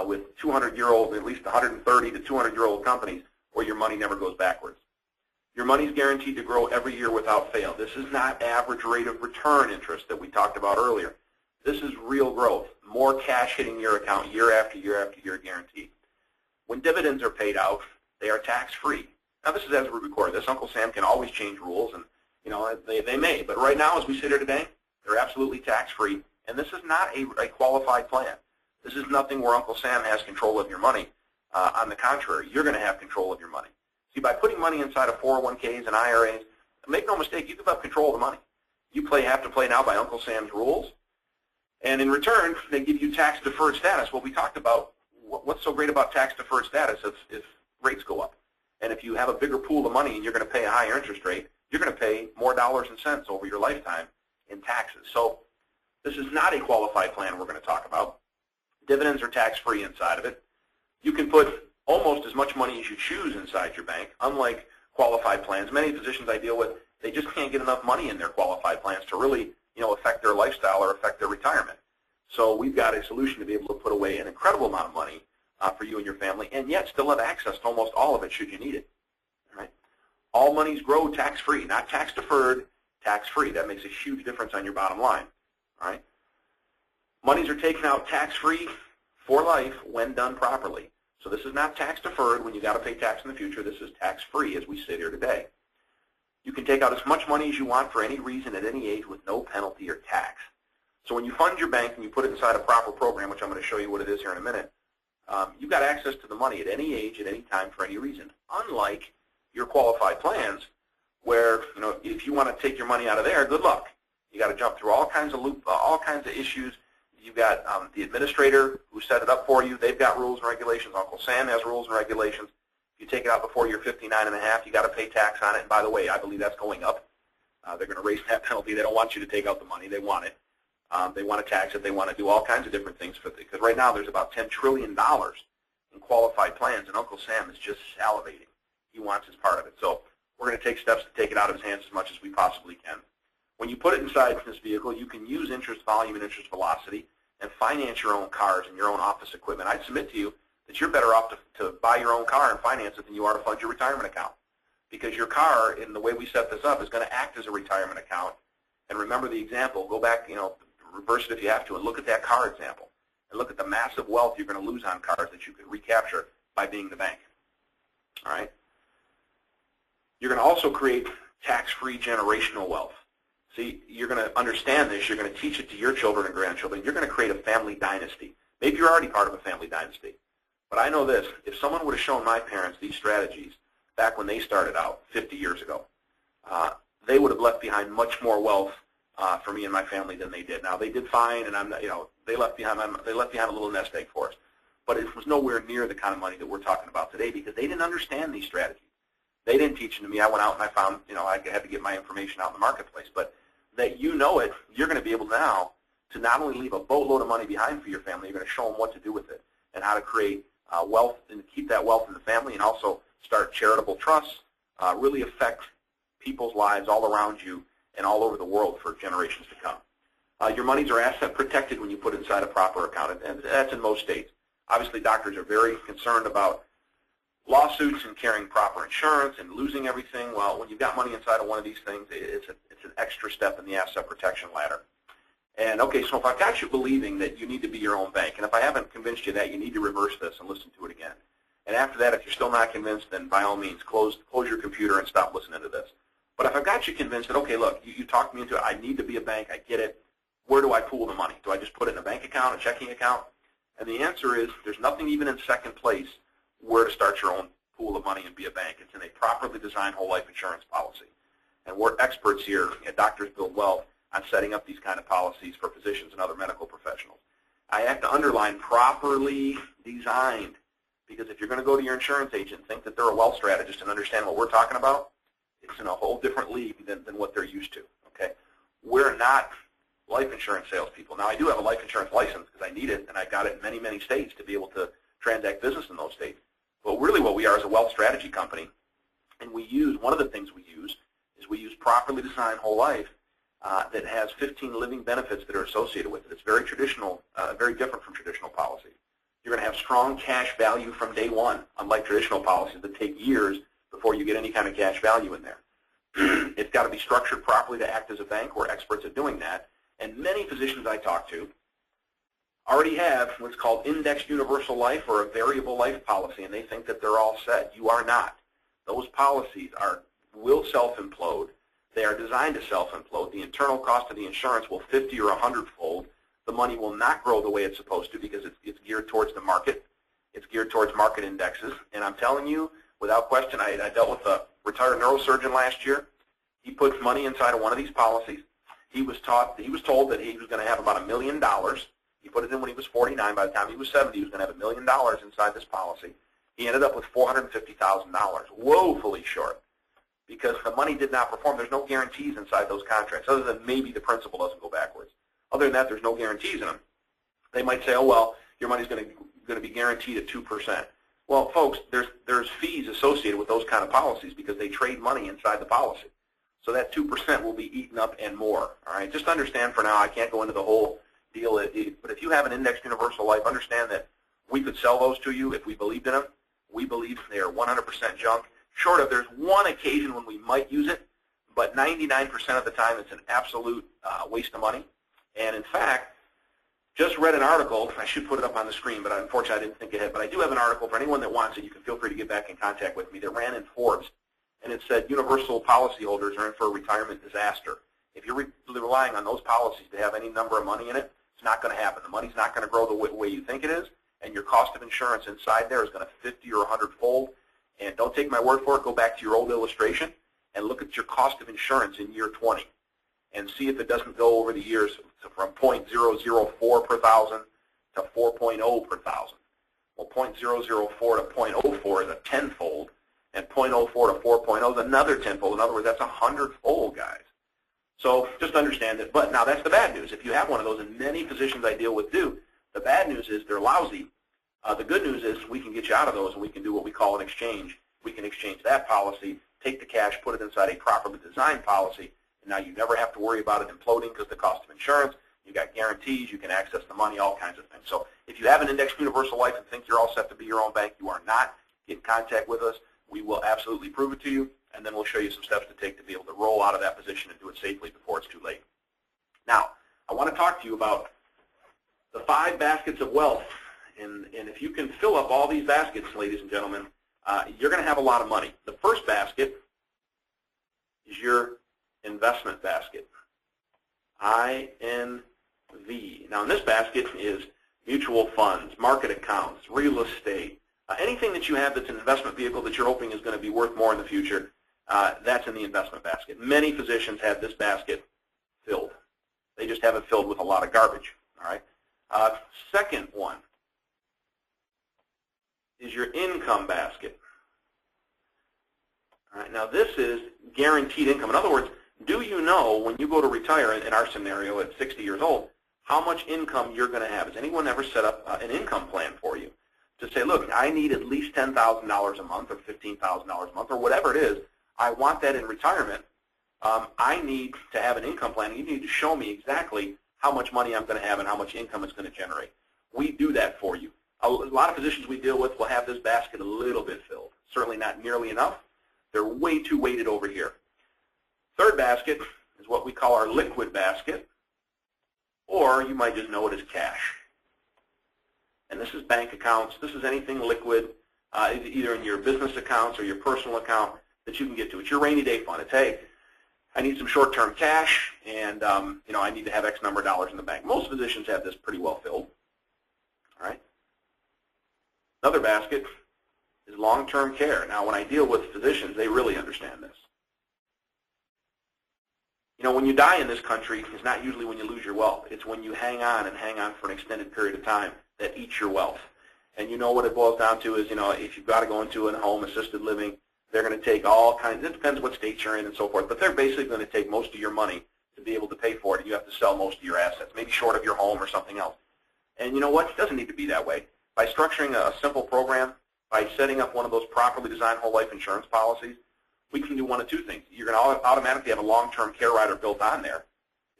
with 200-year-old, at least 130 to 200-year-old companies, where your money never goes backwards. Your money is guaranteed to grow every year without fail. This is not average rate of return interest that we talked about earlier. This is real growth, more cash hitting your account year after year after year guaranteed. When dividends are paid out, they are tax-free. Now this is as we record this. Uncle Sam can always change rules, and they may. But right now, as we sit here today, they're absolutely tax-free, and this is not a qualified plan. This is nothing where Uncle Sam has control of your money. On the contrary, you're going to have control of your money. See, by putting money inside of 401ks and IRAs, make no mistake, you give up control of the money. You have to play now by Uncle Sam's rules, and in return, they give you tax-deferred status. Well, we talked about what's so great about tax-deferred status if rates go up. And if you have a bigger pool of money and you're going to pay a higher interest rate, you're going to pay more dollars and cents over your lifetime in taxes. So this is not a qualified plan we're going to talk about. Dividends are tax-free inside of it. You can put almost as much money as you choose inside your bank. Unlike qualified plans, many physicians I deal with, they just can't get enough money in their qualified plans to really affect their lifestyle or affect their retirement. So we've got a solution to be able to put away an incredible amount of money for you and your family, and yet still have access to almost all of it should you need it. All right? All monies grow tax-free, not tax-deferred, tax-free. That makes a huge difference on your bottom line. All right? Monies are taken out tax-free for life when done properly. So this is not tax-deferred when you got to pay tax in the future. This is tax-free as we sit here today. You can take out as much money as you want for any reason at any age with no penalty or tax. So when you fund your bank and you put it inside a proper program, which I'm going to show you what it is here in a minute, you've got access to the money at any age, at any time, for any reason. Unlike your qualified plans, where if you want to take your money out of there, good luck. You got to jump through all kinds of issues. You've got the administrator who set it up for you. They've got rules and regulations. Uncle Sam has rules and regulations. If you take it out before you're 59 and a half, you got to pay tax on it. And by the way, I believe that's going up. They're going to raise that penalty. They don't want you to take out the money. They want it. They want to tax it. They want to do all kinds of different things for it. Because right now there's about $10 trillion in qualified plans, and Uncle Sam is just salivating. He wants his part of it. So we're going to take steps to take it out of his hands as much as we possibly can. When you put it inside this vehicle, you can use interest volume and interest velocity and finance your own cars and your own office equipment. I'd submit to you that you're better off to buy your own car and finance it than you are to fund your retirement account. Because your car, in the way we set this up, is going to act as a retirement account. And remember the example. Go back, reverse it if you have to, and look at that car example. And look at the massive wealth you're going to lose on cars that you could recapture by being the bank. All right? You're going to also create tax-free generational wealth. See, you're going to understand this. You're going to teach it to your children and grandchildren. You're going to create a family dynasty. Maybe you're already part of a family dynasty. But I know this. If someone would have shown my parents these strategies back when they started out 50 years ago, they would have left behind much more wealth for me and my family than they did. Now, they did fine, and they left behind a little nest egg for us. But it was nowhere near the kind of money that we're talking about today because they didn't understand these strategies. They didn't teach them to me. I went out and I found, I had to get my information out in the marketplace. But that you're going to be able now to not only leave a boatload of money behind for your family, you're going to show them what to do with it and how to create wealth and keep that wealth in the family, and also start charitable trusts, really affect people's lives all around you and all over the world for generations to come. Your monies are asset protected when you put it inside a proper account, and that's in most states. Obviously, doctors are very concerned about lawsuits and carrying proper insurance and losing everything. Well, when you've got money inside of one of these things, it's an extra step in the asset protection ladder. And okay, so if I've got you believing that you need to be your own bank, and if I haven't convinced you that, you need to reverse this and listen to it again. And after that, if you're still not convinced, then by all means, close your computer and stop listening to this. But if I've got you convinced that, okay, look, you talked me into it, I need to be a bank, I get it, where do I pool the money? Do I just put it in a bank account, a checking account? And the answer is there's nothing even in second place where to start your own pool of money and be a bank. It's in a properly designed whole life insurance policy. And we're experts here at Doctors Build Wealth on setting up these kind of policies for physicians and other medical professionals. I have to underline properly designed, because if you're going to go to your insurance agent and think that they're a wealth strategist and understand what we're talking about, it's in a whole different league than what they're used to. Okay, we're not life insurance salespeople. Now, I do have a life insurance license because I need it, and I got it in many, many states to be able to transact business in those states. But really what we are is a wealth strategy company, and one of the things we use is we use properly designed whole life that has 15 living benefits that are associated with it. It's very traditional, very different from traditional policy. You're going to have strong cash value from day one, unlike traditional policies that take years before you get any kind of cash value in there. It's got to be structured properly to act as a bank. We're experts at doing that. And many physicians I talk to already have what's called indexed universal life or a variable life policy, and they think that they're all set. You are not. Those policies will self-implode. They are designed to self-implode. The internal cost of the insurance will 50 or 100-fold. The money will not grow the way it's supposed to because it's geared towards the market. It's geared towards market indexes. And I'm telling you, without question, I dealt with a retired neurosurgeon last year. He put money inside of one of these policies. He was told that he was going to have about $1 million. He put it in when he was 49. By the time he was 70, he was going to have $1 million inside this policy. He ended up with $450,000, woefully short, because the money did not perform. There's no guarantees inside those contracts, other than maybe the principal doesn't go backwards. Other than that, there's no guarantees in them. They might say, oh, well, your money's going to be guaranteed at 2%. Well, folks, there's fees associated with those kind of policies because they trade money inside the policy. So that 2% will be eaten up and more. All right, just understand for now, I can't go into the whole deal, but if you have an indexed universal life, understand that we could sell those to you if we believed in them. We believe they are 100% junk. Short of there's one occasion when we might use it, but 99% of the time it's an absolute waste of money. And in fact, just read an article. I should put it up on the screen, but unfortunately I didn't think ahead. But I do have an article for anyone that wants it. You can feel free to get back in contact with me. That ran in Forbes, and it said universal policyholders are in for a retirement disaster. If you're relying on those policies to have any number of money in it, it's not going to happen. The money's not going to grow the way you think it is, and your cost of insurance inside there is going to 50 or 100-fold. And don't take my word for it. Go back to your old illustration and look at your cost of insurance in year 20 and see if it doesn't go over the years So from 0.004 per thousand to 4.0 per thousand. Well, 0.004 to 0.04 is a tenfold, and 0.04 to 4.0 is another tenfold. In other words, that's 100-fold, guys. So just understand that. But now that's the bad news. If you have one of those, and many physicians I deal with do, the bad news is they're lousy. The good news is we can get you out of those, and we can do what we call an exchange. We can exchange that policy, take the cash, put it inside a properly designed policy, and now you never have to worry about it imploding because the cost of insurance. You got guarantees. You can access the money, all kinds of things. So if you have an indexed universal life and think you're all set to be your own bank, you are not. Get in contact with us. We will absolutely prove it to you, and then we'll show you some steps to take to be able to roll out of that position and do it safely before it's too late. Now, I want to talk to you about the 5 baskets of wealth. And if you can fill up all these baskets, ladies and gentlemen, you're going to have a lot of money. The first basket is your investment basket, INV. Now, in this basket is mutual funds, market accounts, real estate, anything that you have that's an investment vehicle that you're hoping is going to be worth more in the future, that's in the investment basket. Many physicians have this basket filled. They just have it filled with a lot of garbage. All right. Second one is your income basket. All right, now this is guaranteed income. In other words, do you know when you go to retire, in our scenario at 60 years old, how much income you're going to have? Has anyone ever set up an income plan for you to say, look, I need at least $10,000 a month or $15,000 a month or whatever it is. I want that in retirement. I need to have an income plan. You need to show me exactly how much money I'm going to have and how much income it's going to generate. We do that for you. A lot of physicians we deal with will have this basket a little bit filled. Certainly not nearly enough. They're way too weighted over here. Third basket is what we call our liquid basket, or you might just know it as cash. And this is bank accounts. This is anything liquid, either in your business accounts or your personal account that you can get to. It's your rainy day fund. It's, hey, I need some short-term cash, and I need to have X number of dollars in the bank. Most physicians have this pretty well filled. All right. Another basket is long-term care. Now, when I deal with physicians, they really understand this. When you die in this country, it's not usually when you lose your wealth. It's when you hang on and hang on for an extended period of time that eats your wealth. And you know what it boils down to is, if you've got to go into a home, assisted living, they're going to take all kinds. It depends what state you're in and so forth, but they're basically going to take most of your money to be able to pay for it. You have to sell most of your assets, maybe short of your home or something else. And you know what? It doesn't need to be that way. By structuring a simple program, by setting up one of those properly designed whole life insurance policies, we can do one of two things. You're going to automatically have a long-term care rider built on there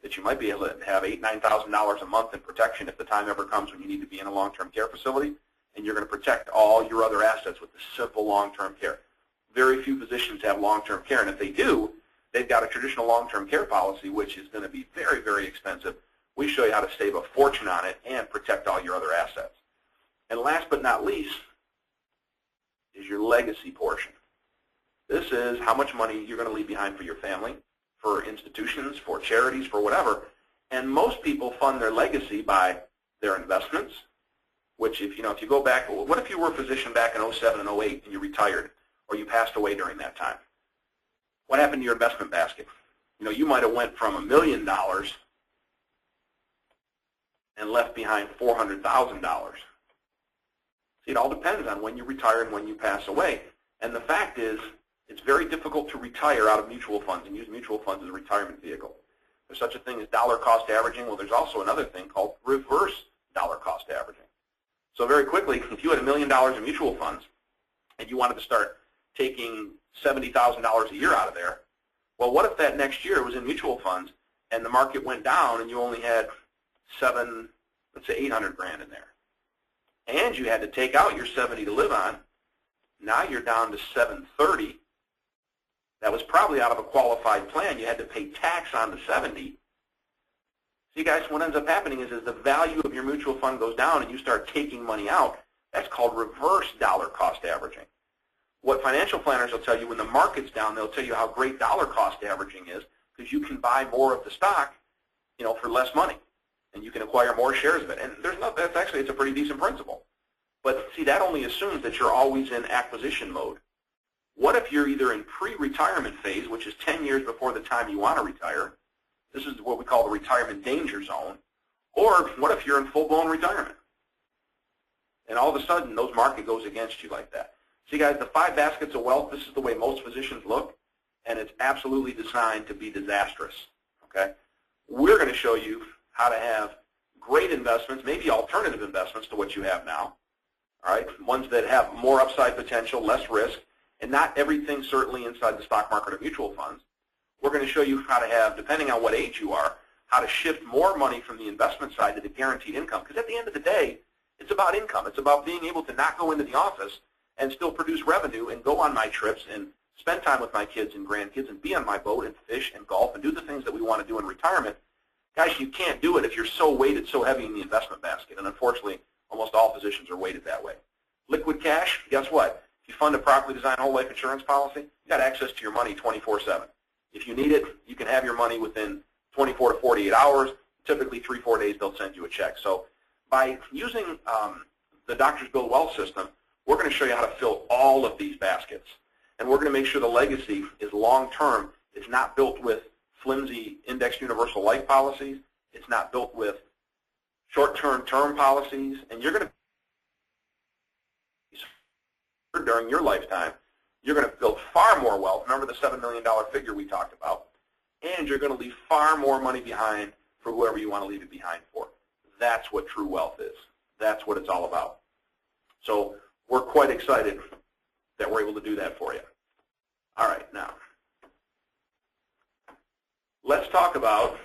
that you might be able to have $8,000, $9,000 a month in protection if the time ever comes when you need to be in a long-term care facility, and you're going to protect all your other assets with this simple long-term care. Very few physicians have long-term care, and if they do, they've got a traditional long-term care policy, which is going to be very, very expensive. We show you how to save a fortune on it and protect all your other assets. And last but not least is your legacy portion. This is how much money you're going to leave behind for your family, for institutions, for charities, for whatever. And most people fund their legacy by their investments, which if you go back, what if you were a physician back in 07 and 08 and you retired or you passed away during that time? What happened to your investment basket? You might have went from $1 million and left behind $400,000. See, it all depends on when you retire and when you pass away. And the fact is, it's very difficult to retire out of mutual funds and use mutual funds as a retirement vehicle. There's such a thing as dollar cost averaging. Well, there's also another thing called reverse dollar cost averaging. So very quickly, if you had $1 million in mutual funds and you wanted to start taking $70,000 a year out of there, well, what if that next year was in mutual funds and the market went down and you only had let's say $800,000 in there, and you had to take out your 70 to live on? Now you're down to 730. That was probably out of a qualified plan. You had to pay tax on the 70. See, guys, what ends up happening is the value of your mutual fund goes down and you start taking money out. That's called reverse dollar cost averaging. What financial planners will tell you when the market's down, they'll tell you how great dollar cost averaging is because you can buy more of the stock, for less money, and you can acquire more shares of it. And it's a pretty decent principle. But see, that only assumes that you're always in acquisition mode. What if you're either in pre-retirement phase, which is 10 years before the time you want to retire? This is what we call the retirement danger zone. Or what if you're in full-blown retirement? And all of a sudden, those market goes against you like that. See, guys, the 5 baskets of wealth, this is the way most physicians look, and it's absolutely designed to be disastrous, okay? We're going to show you how to have great investments, maybe alternative investments to what you have now, all right? Ones that have more upside potential, less risk, and not everything certainly inside the stock market or mutual funds. We're going to show you how to have, depending on what age you are, how to shift more money from the investment side to the guaranteed income. Because at the end of the day, it's about income. It's about being able to not go into the office and still produce revenue and go on my trips and spend time with my kids and grandkids and be on my boat and fish and golf and do the things that we want to do in retirement. Guys, you can't do it if you're so weighted, so heavy in the investment basket. And unfortunately, almost all physicians are weighted that way. Liquid cash, guess what? If you fund a properly designed whole life insurance policy, you got access to your money 24/7. If you need it, you can have your money within 24 to 48 hours. Typically 3-4 days, they'll send you a check. So by using the Doctors Build Wealth system, we're going to show you how to fill all of these baskets. And we're going to make sure the legacy is long-term. It's not built with flimsy indexed universal life policies. It's not built with short-term term policies. And you're going to, during your lifetime, you're going to build far more wealth. Remember the $7 million figure we talked about. And you're going to leave far more money behind for whoever you want to leave it behind for. That's what true wealth is. That's what it's all about. So we're quite excited that we're able to do that for you. All right, now, let's talk about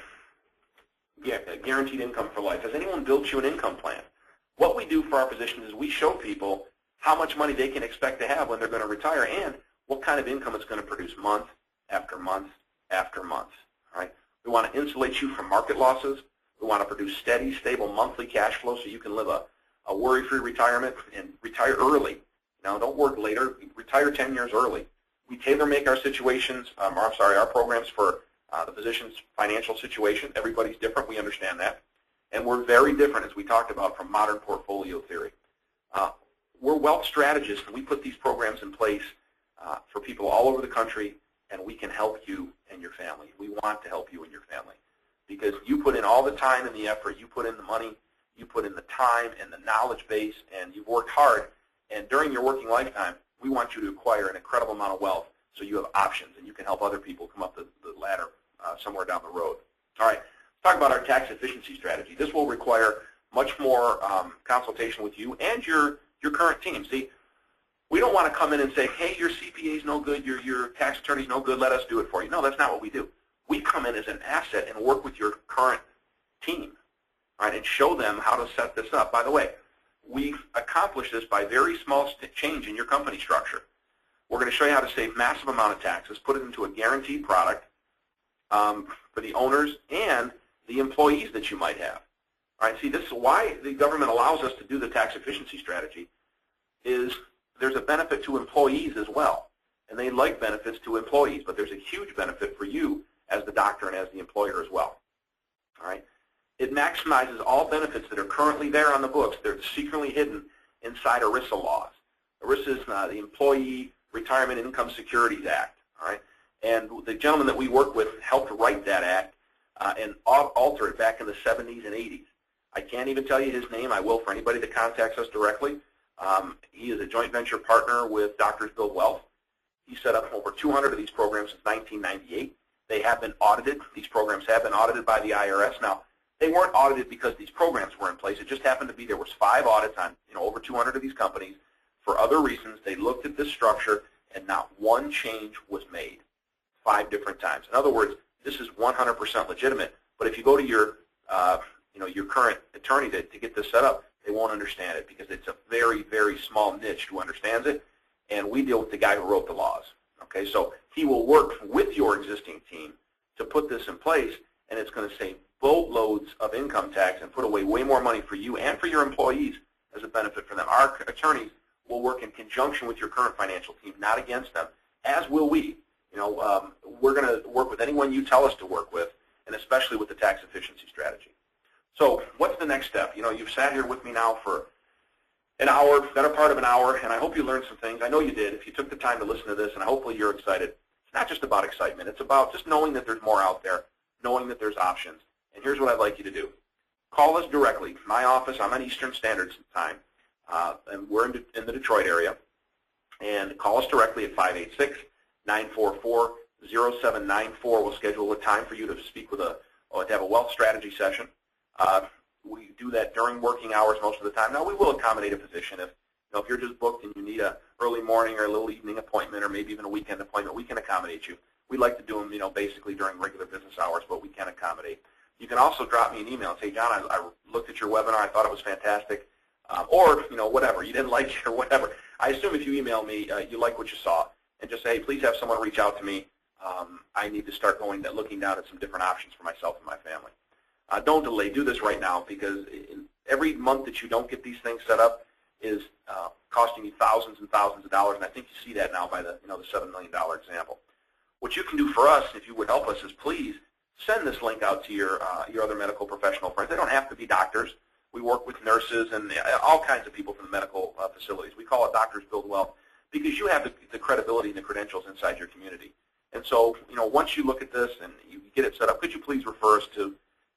guaranteed income for life. Has anyone built you an income plan? What we do for our physicians is we show people how much money they can expect to have when they're going to retire and what kind of income it's going to produce month after month after month. All right? We want to insulate you from market losses. We want to produce steady, stable monthly cash flow so you can live a worry-free retirement and retire early. Now, don't work later. Retire 10 years early. We tailor-make our situations, our programs for the physician's financial situation. Everybody's different. We understand that. And we're very different, as we talked about, from modern portfolio theory. We're wealth strategists, and we put these programs in place for people all over the country, and we can help you and your family. We want to help you and your family because you put in all the time and the effort. You put in the money. You put in the time and the knowledge base, and you've worked hard. And during your working lifetime, we want you to acquire an incredible amount of wealth so you have options and you can help other people come up the ladder somewhere down the road. All right, let's talk about our tax efficiency strategy. This will require much more consultation with you and your current team. See, we don't want to come in and say, hey, your CPA is no good, your tax attorney is no good, let us do it for you. No, that's not what we do. We come in as an asset and work with your current team, all right, and show them how to set this up. By the way, we've accomplished this by very small change in your company structure. We're going to show you how to save massive amount of taxes, put it into a guaranteed product for the owners and the employees that you might have. All right, see, this is why the government allows us to do the tax efficiency strategy is there's a benefit to employees as well. And they like benefits to employees, but there's a huge benefit for you as the doctor and as the employer as well. All right. It maximizes all benefits that are currently there on the books. They're secretly hidden inside ERISA laws. ERISA is the Employee Retirement Income Securities Act. All right. And the gentleman that we work with helped write that act and alter it back in the 70s and 80s. I can't even tell you his name. I will for anybody that contacts us directly. He is a joint venture partner with Doctors Build Wealth. He set up over 200 of these programs since 1998. They have been audited. These programs have been audited by the IRS. Now, they weren't audited because these programs were in place. It just happened to be there was 5 audits on over 200 of these companies. For other reasons, they looked at this structure, and not one change was made 5 different times. In other words, this is 100% legitimate. But if you go to your your current attorney to get this set up, they won't understand it because it's a very, very small niche who understands it, and we deal with the guy who wrote the laws. Okay, so he will work with your existing team to put this in place, and it's going to save boatloads of income tax and put away way more money for you and for your employees as a benefit for them. Our attorneys will work in conjunction with your current financial team, not against them, as will we. We're going to work with anyone you tell us to work with, and especially with the tax efficiency strategy. So what's the next step? You've sat here with me now for an hour, better part of an hour, and I hope you learned some things. I know you did if you took the time to listen to this, and hopefully you're excited. It's not just about excitement. It's about just knowing that there's more out there, knowing that there's options. And here's what I'd like you to do. Call us directly. My office, I'm on Eastern Standard Time, and we're in the Detroit area. And call us directly at 586-944-0794. We'll schedule a time for you to speak with to have a wealth strategy session. We do that during working hours most of the time. Now, we will accommodate a physician. If you're just booked and you need a early morning or a little evening appointment or maybe even a weekend appointment, we can accommodate you. We like to do them, basically during regular business hours, but we can accommodate. You can also drop me an email and say, John, I looked at your webinar. I thought it was fantastic. Or, whatever. You didn't like it or whatever. I assume if you email me, you like what you saw. And just say, hey, please have someone reach out to me. I need to start looking down at some different options for myself and my family. Don't delay. Do this right now, because every month that you don't get these things set up is costing you thousands and thousands of dollars. And I think you see that now by the $7 million example. What you can do for us, if you would help us, is please send this link out to your other medical professional friends. They don't have to be doctors. We work with nurses and all kinds of people from the medical facilities. We call it Doctors Build Wealth, because you have the credibility and the credentials inside your community. And so, once you look at this and you get it set up, could you please refer us to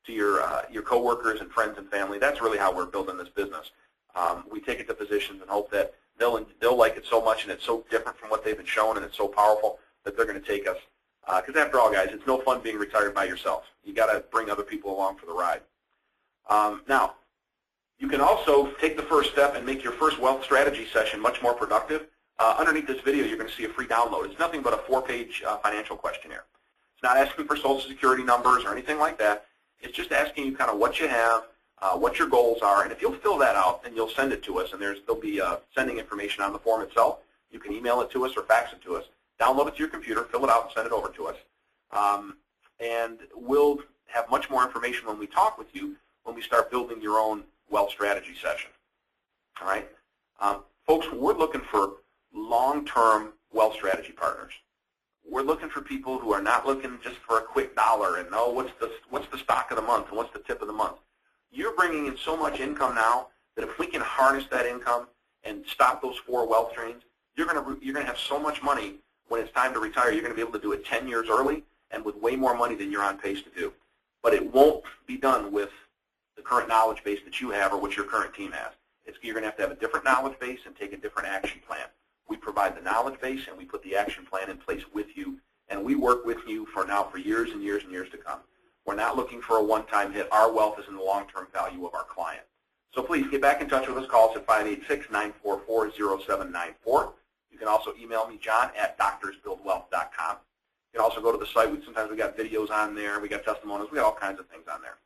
your coworkers and friends and family? That's really how we're building this business. We take it to physicians and hope that they'll like it so much, and it's so different from what they've been shown, and it's so powerful that they're going to take us. Because after all, guys, it's no fun being retired by yourself. You got to bring other people along for the ride. Now, you can also take the first step and make your first wealth strategy session much more productive. Underneath this video, you're going to see a free download. It's nothing but a 4-page financial questionnaire. It's not asking for Social Security numbers or anything like that. It's just asking you kind of what you have, what your goals are, and if you'll fill that out and you'll send it to us, and there'll be sending information on the form itself. You can email it to us or fax it to us. Download it to your computer, fill it out, and send it over to us. And we'll have much more information when we talk with you when we start building your own wealth strategy session. All right? Folks, we're looking for long-term wealth strategy partners. We're looking for people who are not looking just for a quick dollar and, what's the stock of the month and what's the tip of the month. You're bringing in so much income now that if we can harness that income and stop those 4 wealth drains, you're going to have so much money when it's time to retire. You're going to be able to do it 10 years early and with way more money than you're on pace to do. But it won't be done with the current knowledge base that you have or what your current team has. You're going to have a different knowledge base and take a different action plan. We provide the knowledge base and we put the action plan in place with you, and we work with you for years and years and years to come. We're not looking for a one-time hit. Our wealth is in the long-term value of our client. So please get back in touch with us. Call us at 586-944-0794. You can also email me, john@doctorsbuildwealth.com. You can also go to the site. Sometimes we got videos on there. We got testimonials. We got all kinds of things on there.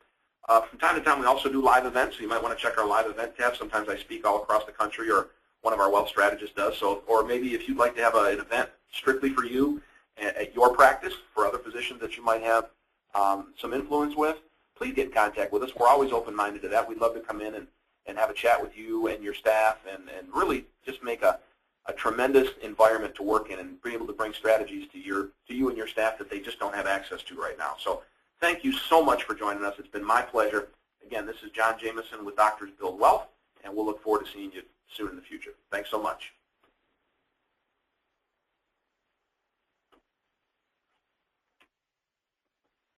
From time to time, we also do live events, so you might want to check our live event tab. Sometimes I speak all across the country, or one of our wealth strategists does. So, or maybe if you'd like to have an event strictly for you at your practice, for other physicians that you might have some influence with, please get in contact with us. We're always open-minded to that. We'd love to come in and have a chat with you and your staff and really just make a tremendous environment to work in and be able to bring strategies to you and your staff that they just don't have access to right now. So thank you so much for joining us. It's been my pleasure. Again, this is John Jamieson with Doctors Build Wealth, and we'll look forward to seeing you soon in the future. Thanks so much.